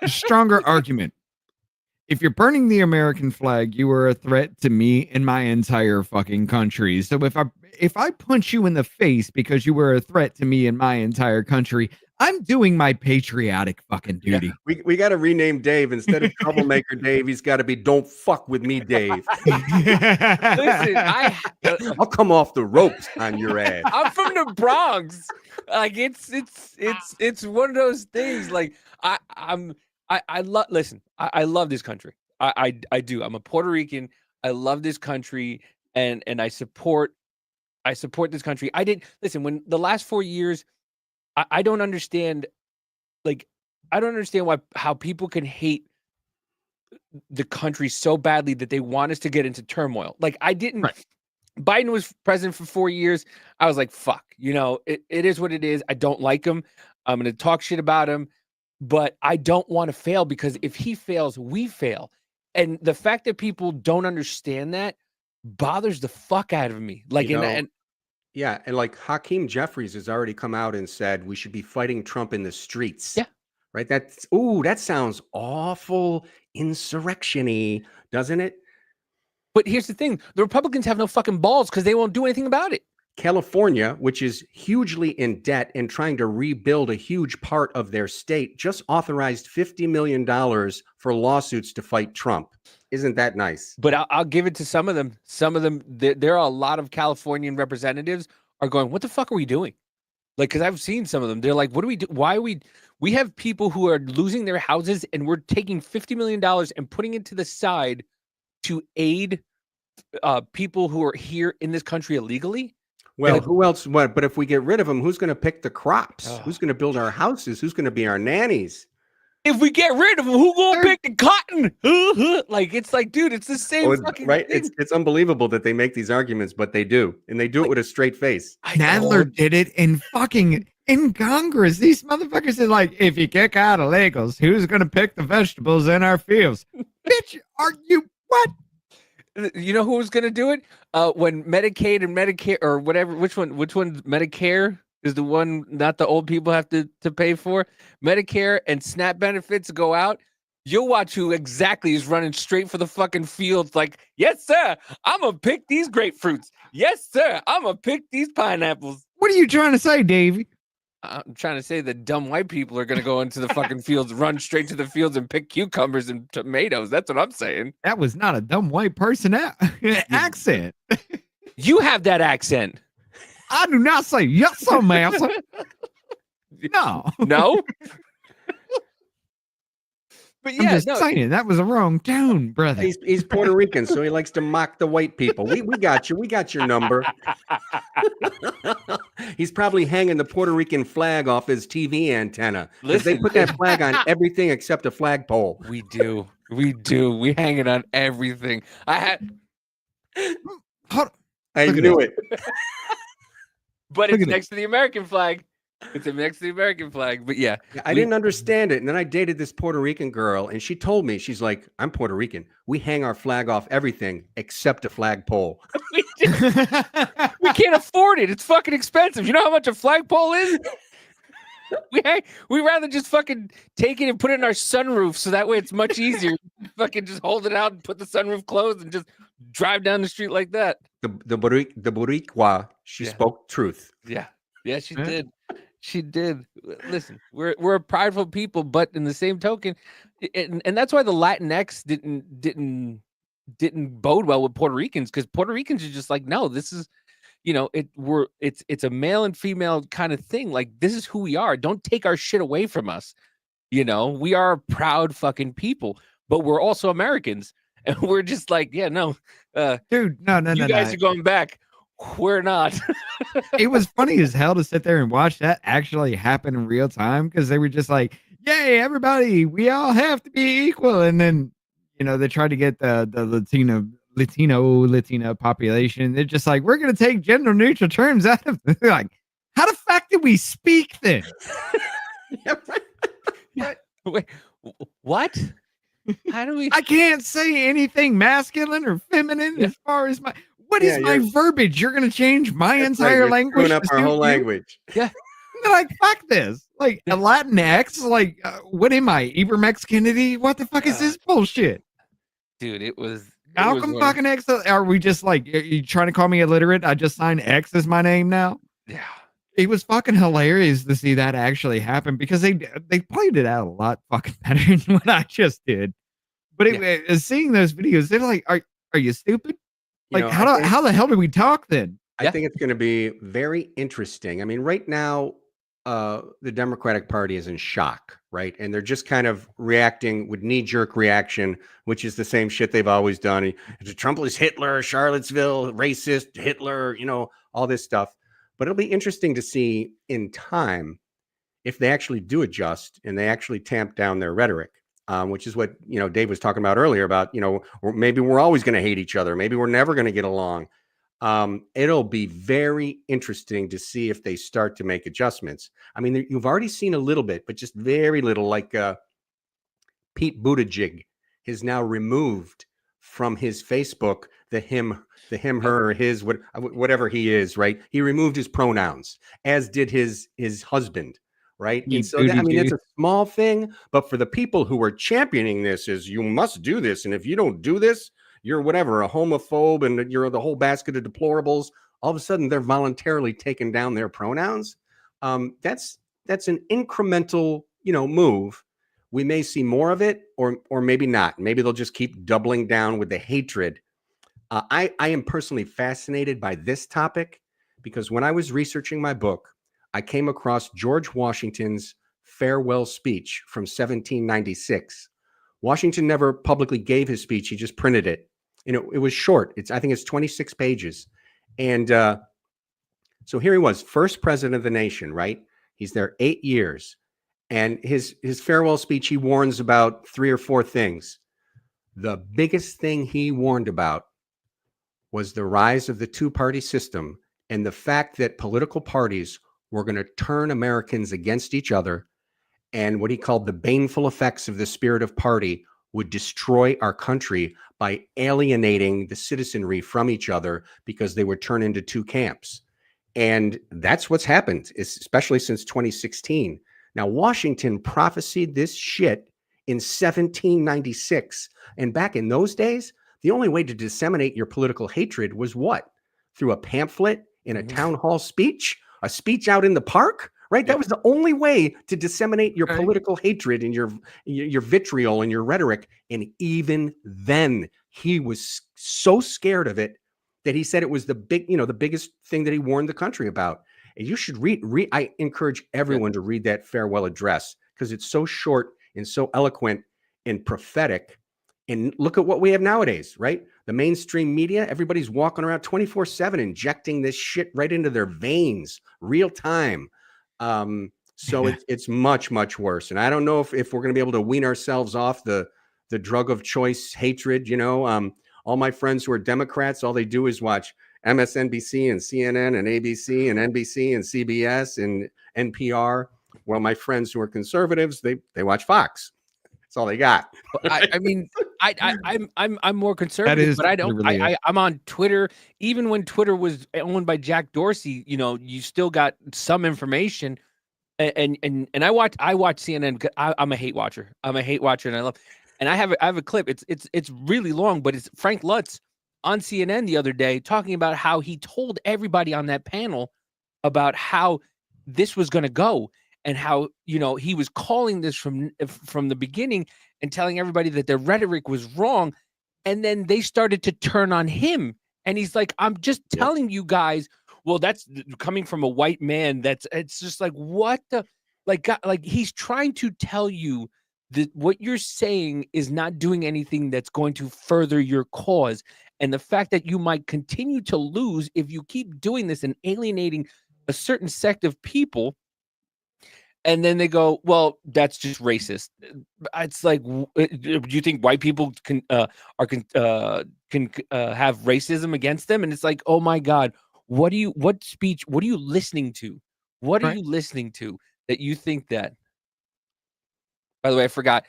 Stronger argument. If you're burning the American flag, you are a threat to me and my entire fucking country. So if I punch you in the face because you were a threat to me and my entire country, I'm doing my patriotic fucking duty. Yeah, we got to rename Dave. Instead of troublemaker Dave, he's got to be don't fuck with me, Dave. Listen, I'll come off the ropes on your ass. I'm from the Bronx. Like it's one of those things. Like I love. Listen, I love this country. I do. I'm a Puerto Rican. I love this country, and I support this country. I did listen when the last 4 years. I don't understand. Like, I don't understand how people can hate the country so badly that they want us to get into turmoil. Like, I didn't. Right. Biden was president for 4 years. I was like, fuck. You know, it is what it is. I don't like him. I'm going to talk shit about him. But I don't want to fail because if he fails, we fail. And the fact that people don't understand that bothers the fuck out of me. Like, yeah, and like Hakeem Jeffries has already come out and said we should be fighting Trump in the streets. Yeah. Right? That sounds awful insurrection-y, doesn't it? But here's the thing. The Republicans have no fucking balls because they won't do anything about it. California, which is hugely in debt and trying to rebuild a huge part of their state, just authorized $50 million for lawsuits to fight Trump. Isn't that nice? But I'll give it to some of them. Some of them, there are a lot of Californian representatives are going, what the fuck are we doing? Like, because I've seen some of them. They're like, what do we do? Why are we have people who are losing their houses and we're taking $50 million and putting it to the side to aid people who are here in this country illegally? Well, who else? What? But if we get rid of them, who's going to pick the crops? Who's going to build our houses? Who's going to be our nannies? If we get rid of them, who gonna pick the cotton? Like, it's like, dude, it's the same fucking right. thing. It's unbelievable that they make these arguments, but they do, and they do it with a straight face. Nadler did it in Congress. These motherfuckers are like, if you kick out illegals, who's gonna pick the vegetables in our fields? Bitch, are you what? You know who was gonna do it? When Medicaid and Medicare or whatever, which one Medicare is the one not the old people have to pay for? Medicare and SNAP benefits go out. You'll watch who exactly is running straight for the fucking fields like, yes, sir, I'm going to pick these grapefruits. Yes, sir, I'm going to pick these pineapples. What are you trying to say, Davey? I'm trying to say that dumb white people are going to go into the fucking fields, run straight to the fields and pick cucumbers and tomatoes. That's what I'm saying. That was not a dumb white person accent. You have that accent. I do not say yes, sir, massa. No. No? But yeah, I'm just saying that was a wrong tone, brother. He's Puerto Rican, so he likes to mock the white people. We got you. We got your number. He's probably hanging the Puerto Rican flag off his TV antenna. Because they put that flag on everything except a flagpole. We do. We hang it on everything. I knew it. But it's next to the American flag. It's a Mexican American flag, but yeah, I didn't understand it. And then I dated this Puerto Rican girl, and she told me, she's like, I'm Puerto Rican. We hang our flag off everything except a flagpole. we can't afford it. It's fucking expensive. You know how much a flagpole is? We rather just fucking take it and put it in our sunroof, so that way it's much easier. Fucking just hold it out and put the sunroof closed and just drive down the street like that. The Boricua, she spoke truth. Yeah, she did. She did. Listen, we're a prideful people, but in the same token, and that's why the Latinx didn't bode well with Puerto Ricans, because Puerto Ricans are just like, no, this is, it's a male and female kind of thing. Like, this is who we are. Don't take our shit away from us. We are proud fucking people, but we're also Americans, and we're just like, yeah, no, dude, no, you guys are going back. We're not. It was funny as hell to sit there and watch that actually happen in real time, because they were just like, yay, everybody, we all have to be equal. And then, they tried to get the Latina population. They're just like, we're going to take gender neutral terms out of it. Like, how the fuck did we speak then? Wait, what? How do we? I can't say anything masculine or feminine as far as my... What is my verbiage? You're going to change my entire language? Screwing up our whole language. Yeah. They're like, fuck this. Like, a Latinx? Like, what am I? Ibermex Kennedy? What the fuck is this bullshit? Dude, it was... Malcolm fucking X? Are we just like, are you trying to call me illiterate? I just signed X as my name now? Yeah. It was fucking hilarious to see that actually happen, because they played it out a lot fucking better than what I just did. But seeing those videos, they're like, are you stupid? Like, how the hell do we talk then? I think it's going to be very interesting. I mean, right now, the Democratic Party is in shock, right? And they're just kind of reacting with knee-jerk reaction, which is the same shit they've always done. Trump is Hitler, Charlottesville, racist, Hitler, all this stuff. But it'll be interesting to see in time if they actually do adjust and they actually tamp down their rhetoric. Which is what, Dave was talking about earlier about, maybe we're always going to hate each other. Maybe we're never going to get along. It'll be very interesting to see if they start to make adjustments. I mean, you've already seen a little bit, but just very little, like Pete Buttigieg has now removed from his Facebook, the him, her, or his, whatever he is, right? He removed his pronouns, as did his husband. Right. And so it's a small thing, but for the people who are championing this is you must do this. And if you don't do this, you're whatever, a homophobe, and you're the whole basket of deplorables. All of a sudden, they're voluntarily taking down their pronouns. That's an incremental, move. We may see more of it, or maybe not. Maybe they'll just keep doubling down with the hatred. I am personally fascinated by this topic, because when I was researching my book, I came across George Washington's farewell speech from 1796. Washington never publicly gave his speech. He just printed it. It was short. I think it's 26 pages. And so here he was, first president of the nation, right? He's there 8 years. And his farewell speech, he warns about 3 or 4 things. The biggest thing he warned about was the rise of the two-party system and the fact that political parties were going to turn Americans against each other, and what he called the baneful effects of the spirit of party would destroy our country by alienating the citizenry from each other, because they would turn into two camps. And that's what's happened, especially since 2016. Now, Washington prophesied this shit in 1796. And back in those days, the only way to disseminate your political hatred was what? Through a pamphlet, in a town hall speech, a speech out in the park, right? That was the only way to disseminate your political hatred and your vitriol and your rhetoric. And even then, he was so scared of it that he said it was the biggest thing that he warned the country about. And you should read. I encourage everyone to read that farewell address, because it's so short and so eloquent and prophetic. And look at what we have nowadays, right? The mainstream media, everybody's walking around 24/7 injecting this shit right into their veins, real time. So it's much, much worse. And I don't know if we're going to be able to wean ourselves off the drug of choice hatred. All my friends who are Democrats, all they do is watch MSNBC and CNN and ABC and NBC and CBS and NPR. Well, my friends who are conservatives, they watch Fox. That's all they got. I mean, I'm more conservative, is but I don't. literally it. I'm on Twitter. Even when Twitter was owned by Jack Dorsey, you still got some information. And I watch CNN. 'Cause I'm a hate watcher. And I love. And I have a clip. It's really long, but it's Frank Lutz on CNN the other day talking about how he told everybody on that panel about how this was going to go. And how, he was calling this from the beginning and telling everybody that their rhetoric was wrong. And then they started to turn on him. And he's like, I'm just telling you guys, well, that's coming from a white man. It's just like, what the, like he's trying to tell you that what you're saying is not doing anything that's going to further your cause. And the fact that you might continue to lose if you keep doing this and alienating a certain sect of people. And then they go, well, that's just racist. It's like, do you think white people can have racism against them? And it's like, oh my God, what speech? What are you listening to? What are you listening to that you think that? By the way, I forgot.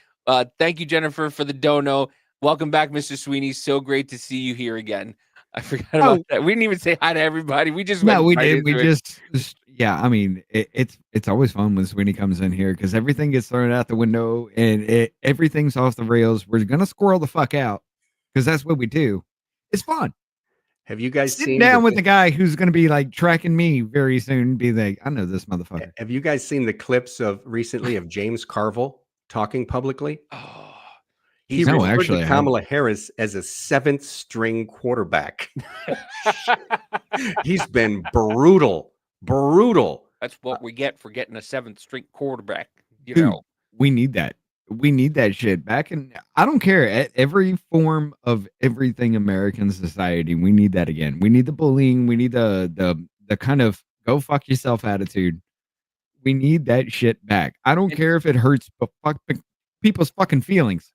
Thank you, Jennifer, for the dono. Welcome back, Mr. Sweeney. So great to see you here again. I forgot about that. We didn't even say hi to everybody. We just went we right did. into We it. just yeah. I mean, it's always fun when Sweeney comes in here because everything gets thrown out the window and everything's off the rails. We're gonna squirrel the fuck out because that's what we do. It's fun. Have you guys Sitting seen down with the guy who's gonna be like tracking me very soon? Be like, I know this motherfucker. Have you guys seen the clips of recently of James Carville talking publicly? Oh, He No, referred actually, to I Kamala Harris as a 7th string quarterback. He's been brutal. that's what we get for getting a 7th string quarterback. Dude, we need that. We need that shit back. And I don't care at every form of everything American society. We need that again. We need the bullying. We need the kind of go fuck yourself attitude. We need that shit back. I don't care if it hurts people's fucking feelings.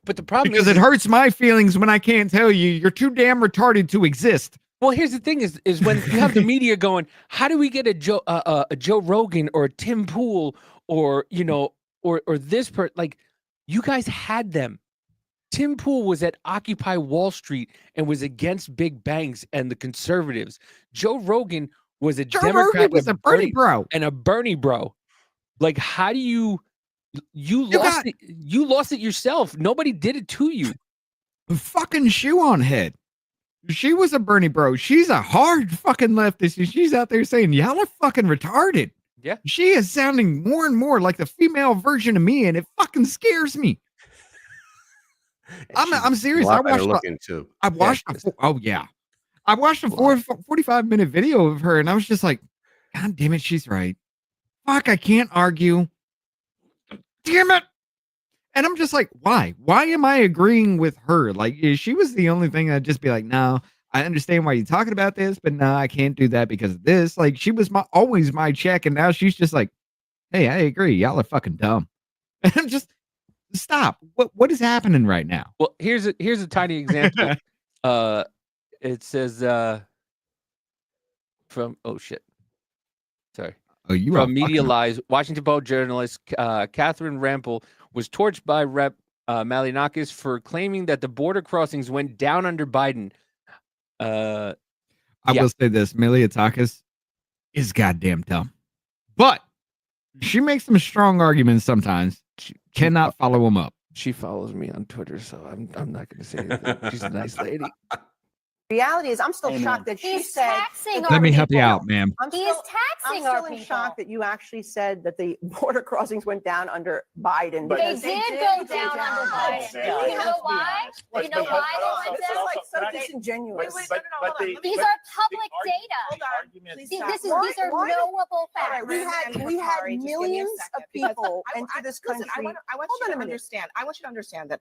But the problem because it hurts my feelings when I can't tell you you're too damn retarded to exist. Well, here's the thing: is when you have the media going, how do we get a Joe Rogan or a Tim Pool or or this like you guys had them. Tim Pool was at Occupy Wall Street and was against big banks and the conservatives. Joe Rogan was a Democrat. Rogan was a Bernie bro and a Bernie bro. Like, how do you lost it? You lost it yourself. Nobody did it to you. Fucking shoe on head. She was a Bernie bro. She's a hard fucking leftist. And she's out there saying, y'all are fucking retarded. Yeah. She is sounding more and more like the female version of me, and it fucking scares me. I'm serious. I watched I watched a 45-minute video of her, and I was just like, God damn it, she's right. Fuck, I can't argue. Damn it. And I'm just like, why? Why am I agreeing with her? Like, if she was the only thing I'd just be like, no, I understand why you're talking about this, but no, I can't do that because of this. Like, she was always my check, and now she's just like, hey, I agree. Y'all are fucking dumb. And I'm just, stop. What is happening right now? Well, here's a tiny example. It says from sorry. Oh, you from Media Lies, Washington Post journalist Catherine Rampel was torched by Rep. Malinakis for claiming that the border crossings went down under Biden. I will say this: Malinakis is goddamn dumb, but she makes some strong arguments sometimes. She cannot follow them up. She follows me on Twitter, so I'm not going to say anything. She's a nice lady. Reality is, I'm still shocked that she said. Let me help you out, ma'am. I'm still in shock that you actually said that the border crossings went down under Biden. They did go down under Biden. You know why? You know why they went down? This is like so disingenuous. These are public data. These are knowable facts. We had millions of people into this country. I want you to understand that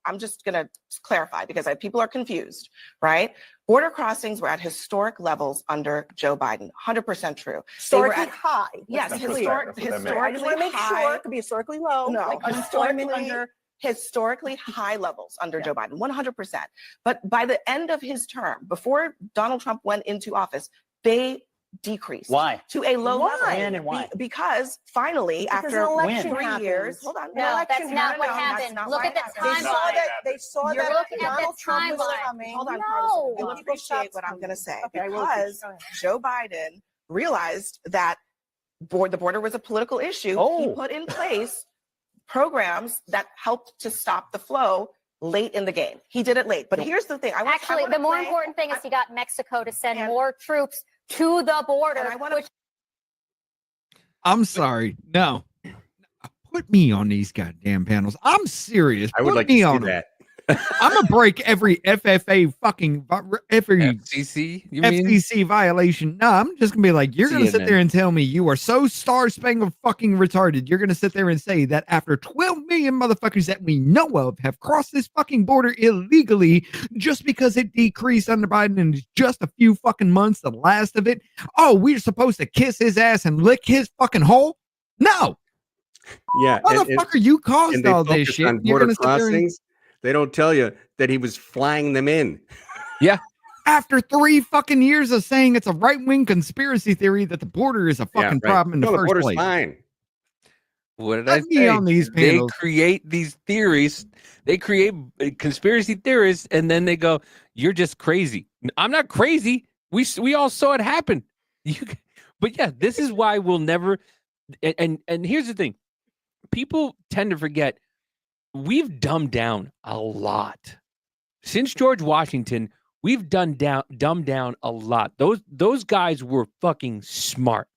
I'm just going to clarify because people are confused, right? Border crossings were at historic levels under Joe Biden. 100% true. Historically high. Yes, historically I just want to make sure it could be historically low. No, like unemployment under historically high levels under Joe Biden, 100%. But by the end of his term, before Donald Trump went into office, they decreased. Why? To a low level. When and why? Because finally, Because after an election 3 happens. years, hold on. No, that's election not what that's happened. not Look why at the it happened. timeline. They saw You're that looking at the Donald Trump was timeline. coming. Hold on, No. Carlos. You'll People appreciate stopped what I'm coming. going to say. Okay, I will. Because Go ahead. Joe Biden realized that the border was a political issue. He Oh. put in place programs that helped to stop the flow late in the game. He did it late. But here's the thing. Actually, the more important thing is he got Mexico to send more troops to the border. And I want to I'm sorry. No. Put me on these goddamn panels. I'm serious. I would Put like me to see on 'em. that. I'm gonna break every FFA fucking every FCC, you mean? FCC violation. No, I'm just gonna be like, you're gonna sit CNN. there and tell me you are so star-spangled fucking retarded. You're gonna sit there and say that after 12 million motherfuckers that we know of have crossed this fucking border illegally, just because it decreased under Biden in just a few fucking months, the last of it. Oh, we're supposed to kiss his ass and lick his fucking hole? No, Yeah. motherfucker, you caused and they all this focus shit. on You're border gonna sit there and crossings. They don't tell you that he was flying them in. after 3 fucking years of saying it's a right-wing conspiracy theory that the border is a fucking problem in the No, the first border's place. fine. What did Let I me say? on these They panels. create these theories. They create conspiracy theorists, and then they go, "You're just crazy." I'm not crazy. We all saw it happen. But yeah, this is why we'll never. And here's the thing: people tend to forget we've dumbed down a lot since George Washington. We've dumbed down a lot. Those guys were fucking smart.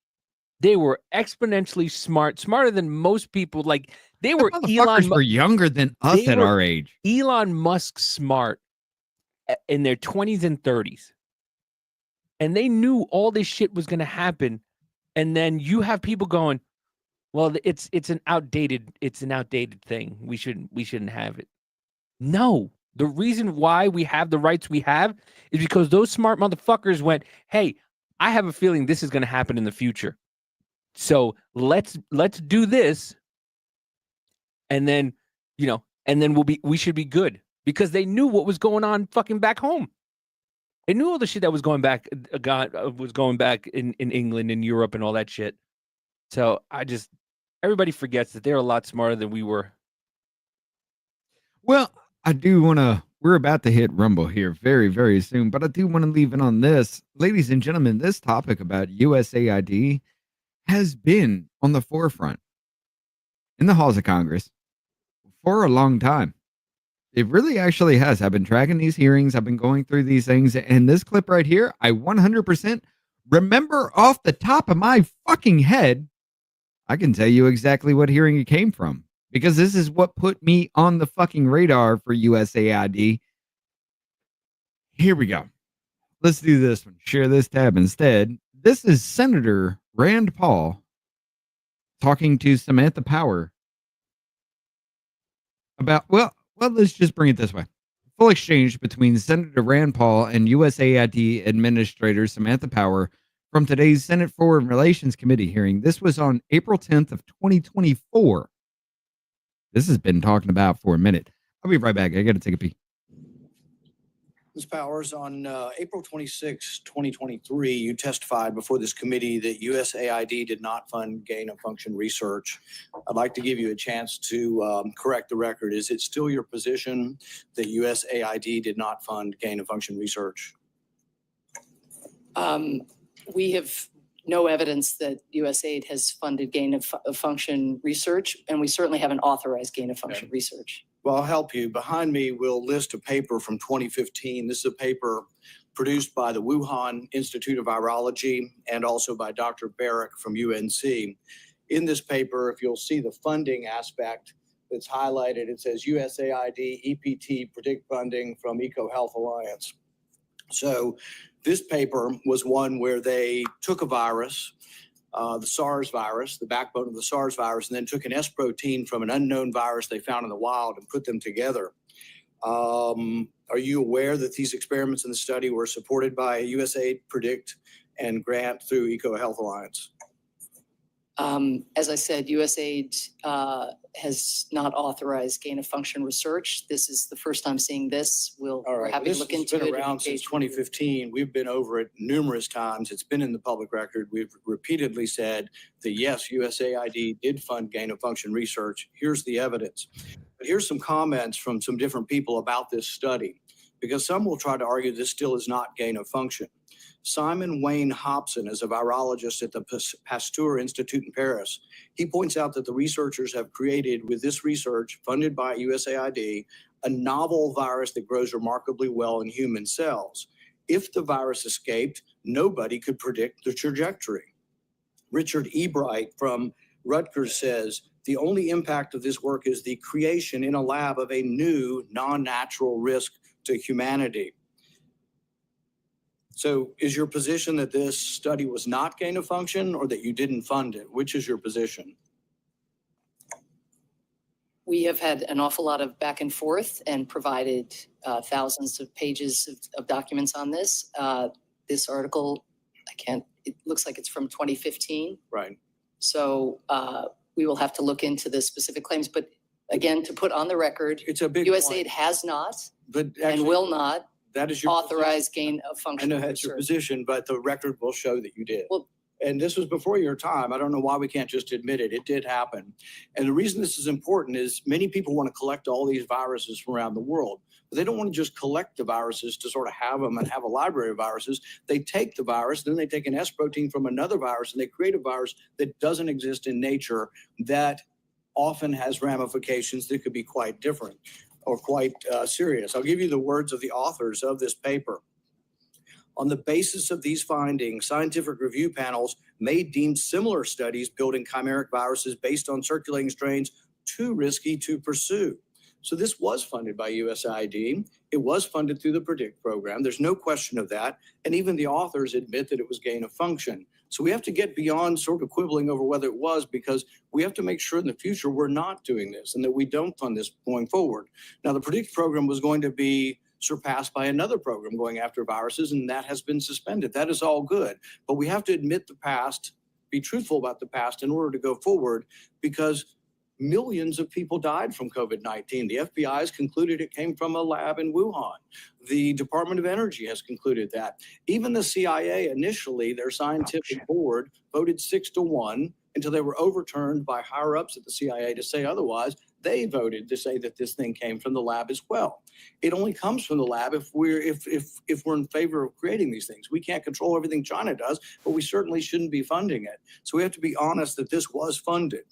They were exponentially smarter than most people. Like they were Motherfuckers were younger than us they at were our age. Elon Musk smart in their 20s and 30s. And they knew all this shit was going to happen. And then you have people going, well, it's an outdated thing. We shouldn't have it. No. The reason why we have the rights we have is because those smart motherfuckers went, hey, I have a feeling this is going to happen in the future. So let's do this. And then, we should be good because they knew what was going on fucking back home. They knew all the shit that was going back in England and Europe and all that shit. So everybody forgets that they're a lot smarter than we were. Well, I do want to, we're about to hit Rumble here very, very soon, but I do want to leave it on this. Ladies and gentlemen, this topic about USAID has been on the forefront in the halls of Congress for a long time. It really actually has. I've been tracking these hearings. I've been going through these things. And this clip right here, I 100% remember off the top of my fucking head. I can tell you exactly what hearing it came from because this is what put me on the fucking radar for USAID. Here we go. Let's do this one. Share this tab instead. This is Senator Rand Paul talking to Samantha Power about, well, let's just bring it this way. Full exchange between Senator Rand Paul and USAID Administrator Samantha Power from today's Senate Foreign Relations Committee hearing. This was on April 10th of 2024. This has been talking about for a minute. I'll be right back. I got to take a pee. Ms. Powers, on April 26, 2023, you testified before this committee that USAID did not fund gain-of-function research. I'd like to give you a chance to correct the record. Is it still your position that USAID did not fund gain-of-function research? We have no evidence that USAID has funded gain-of-function research, and we certainly haven't authorized gain-of-function research. Well, I'll help you. Behind me, we'll list a paper from 2015. This is a paper produced by the Wuhan Institute of Virology and also by Dr. Barrick from UNC. In this paper, if you'll see the funding aspect that's highlighted, it says USAID EPT predict funding from EcoHealth Alliance. So this paper was one where they took a virus, the SARS virus, the backbone of the SARS virus, and then took an S protein from an unknown virus they found in the wild and put them together. Are you aware that these experiments in the study were supported by USAID Predict and grant through EcoHealth Alliance? As I said, USAID has not authorized gain of function research. This is the first time seeing this. All We're right, happy to this look has into been it. around since 2015. We've been over it numerous times. It's been in the public record. We've repeatedly said that yes, USAID did fund gain of function research. Here's the evidence. But here's some comments from some different people about this study, because some will try to argue this still is not gain of function. Simon Wayne Hobson is a virologist at the Pasteur Institute in Paris. He points out that the researchers have created, with this research funded by USAID, a novel virus that grows remarkably well in human cells. If the virus escaped, nobody could predict the trajectory. Richard Ebright from Rutgers says, the only impact of this work is the creation in a lab of a new non-natural risk to humanity. So is your position that this study was not gain of function or that you didn't fund it? Which is your position? We have had an awful lot of back and forth and provided thousands of pages of documents on this. This article, it looks like it's from 2015. Right. So we will have to look into the specific claims. But again, to put on the record, It's a big USAID point, has not but and actually, will not that is your authorize gain of I function know that's your research. position, but the record will show that you did. Well- And this was before your time. I don't know why we can't just admit it. It did happen. And the reason this is important is many people want to collect all these viruses from around the world, but they don't want to just collect the viruses to sort of have them and have a library of viruses. They take the virus, then they take an S protein from another virus, and they create a virus that doesn't exist in nature that often has ramifications that could be quite different or quite serious. I'll give you the words of the authors of this paper. On the basis of these findings, scientific review panels may deem similar studies building chimeric viruses based on circulating strains too risky to pursue. So this was funded by USAID. It was funded through the PREDICT program. There's no question of that. And even the authors admit that it was gain of function. So we have to get beyond sort of quibbling over whether it was, because we have to make sure in the future we're not doing this and that we don't fund this going forward. Now, the PREDICT program was going to be surpassed by another program going after viruses, and that has been suspended. That is all good. But we have to admit the past, be truthful about the past in order to go forward, because millions of people died from COVID-19. The FBI has concluded it came from a lab in Wuhan. The Department of Energy has concluded that. Even the CIA, initially, their scientific board voted 6-1 until they were overturned by higher ups at the CIA to say otherwise. They voted to say that this thing came from the lab as well. It only comes from the lab if we're in favor of creating these things. We can't control everything China does, but we certainly shouldn't be funding it. So we have to be honest that this was funded.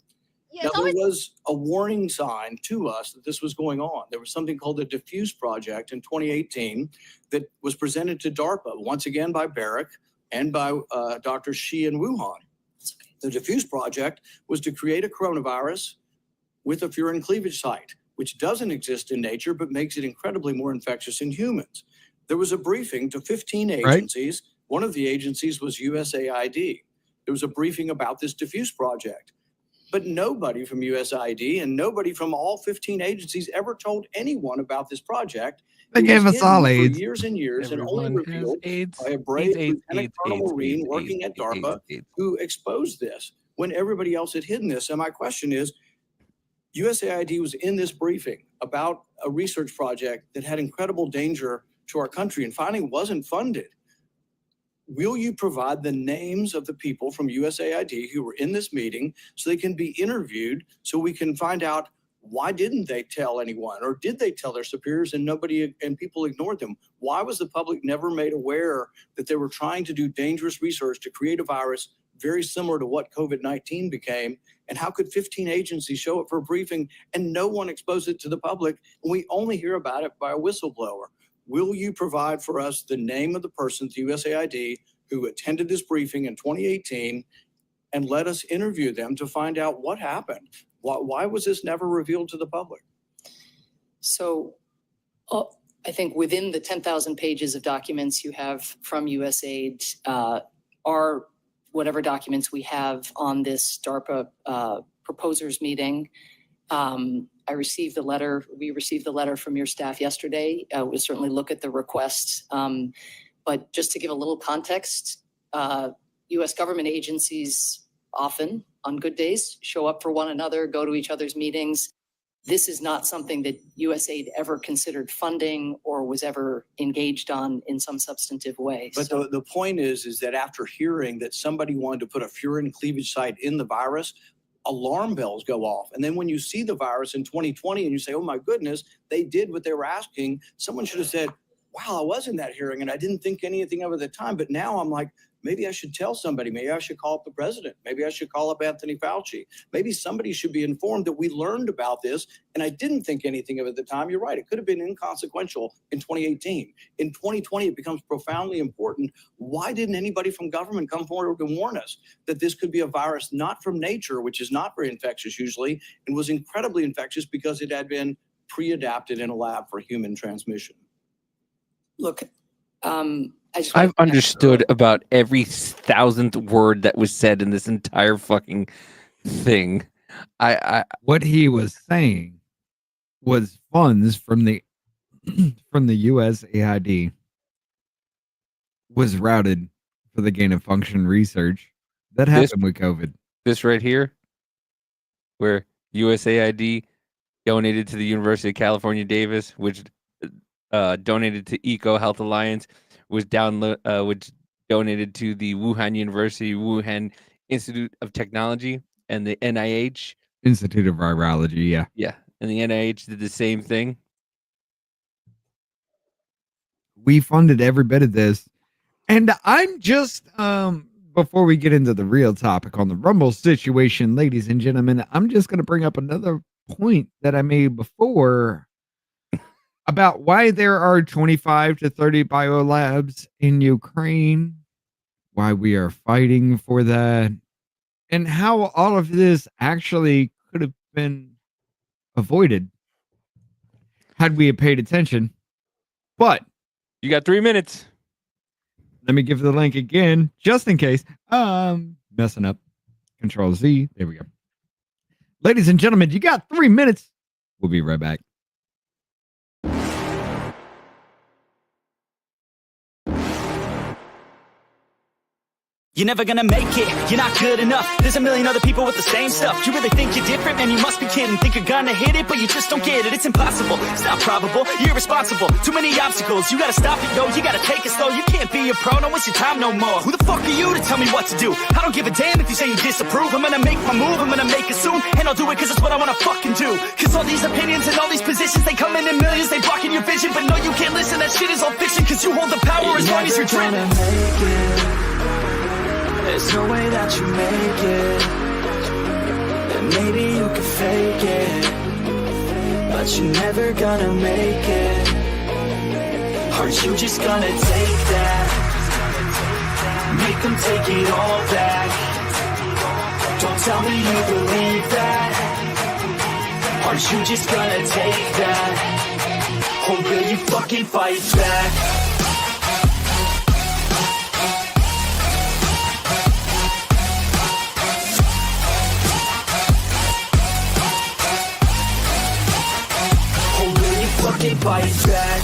Now, there was a warning sign to us that this was going on. There was something called the Diffuse Project in 2018 that was presented to DARPA, once again by Barrick and by Dr. Shi in Wuhan. The Diffuse Project was to create a coronavirus with a furin cleavage site, which doesn't exist in nature, but makes it incredibly more infectious in humans. There was a briefing to 15 agencies. Right. One of the agencies was USAID. There was a briefing about this Diffuse Project. But nobody from USAID and nobody from all 15 agencies ever told anyone about this project. They gave us all AIDS. For years and years, and only revealed by a brave Lieutenant Colonel Marine working at DARPA who exposed this when everybody else had hidden this. And my question is, USAID was in this briefing about a research project that had incredible danger to our country and finally wasn't funded. Will you provide the names of the people from USAID who were in this meeting so they can be interviewed so we can find out why didn't they tell anyone, or did they tell their superiors and people ignored them? Why was the public never made aware that they were trying to do dangerous research to create a virus very similar to what COVID-19 became? And how could 15 agencies show up for a briefing and no one expose it to the public? And we only hear about it by a whistleblower. Will you provide for us the name of the person at USAID who attended this briefing in 2018 and let us interview them to find out what happened? Why was this never revealed to the public? So I think within the 10,000 pages of documents you have from USAID are whatever documents we have on this DARPA proposers meeting. We received the letter from your staff yesterday. We'll certainly look at the request. But just to give a little context, U.S. government agencies often on good days, show up for one another, go to each other's meetings. This is not something that USAID ever considered funding or was ever engaged on in some substantive way. But the point is that after hearing that somebody wanted to put a furin cleavage site in the virus, alarm bells go off. And then when you see the virus in 2020 and you say, oh my goodness, they did what they were asking, someone should have said, wow, I was in that hearing and I didn't think anything of it at the time. But now I'm like, maybe I should tell somebody. Maybe I should call up the president. Maybe I should call up Anthony Fauci. Maybe somebody should be informed that we learned about this and I didn't think anything of it at the time. You're right. It could have been inconsequential in 2018. In 2020, it becomes profoundly important. Why didn't anybody from government come forward and warn us that this could be a virus not from nature, which is not very infectious usually, and was incredibly infectious because it had been pre-adapted in a lab for human transmission? Look, I've understood about every 1,000th word that was said in this entire fucking thing. What he was saying was funds from the USAID was routed for the gain of function research that happened with COVID. This right here, where USAID donated to the University of California, Davis, which donated to Eco Health Alliance, which donated to the Wuhan University, Wuhan Institute of Technology, and the NIH. Institute of Virology, yeah. Yeah, and the NIH did the same thing. We funded every bit of this. And I'm just, before we get into the real topic on the Rumble situation, ladies and gentlemen, I'm just going to bring up another point that I made before about why there are 25 to 30 biolabs in Ukraine, why we are fighting for that, and how all of this actually could have been avoided had we paid attention. But you got 3 minutes. Let me give the link again, just in case I'm messing up. Control Z. There we go. Ladies and gentlemen, you got 3 minutes. We'll be right back. You're never gonna make it, you're not good enough. There's a million other people with the same stuff. You really think you're different? Man, you must be kidding. Think you're gonna hit it, but you just don't get it. It's impossible, it's not probable, you're irresponsible. Too many obstacles, you gotta stop it, yo. You gotta take it slow, you can't be a pro, don't waste your time no more. Who the fuck are you to tell me what to do? I don't give a damn if you say you disapprove. I'm gonna make my move, I'm gonna make it soon. And I'll do it cause it's what I wanna fucking do. Cause all these opinions and all these positions, they come in millions, they blocking your vision. But no, you can't listen, that shit is all fiction. Cause you hold the power as long as you're driven. There's no way that you make it. And maybe you could fake it, but you're never gonna make it. Aren't you just gonna take that? Make them take it all back. Don't tell me you believe that. Aren't you just gonna take that? Or will you fucking fight back? Fight back.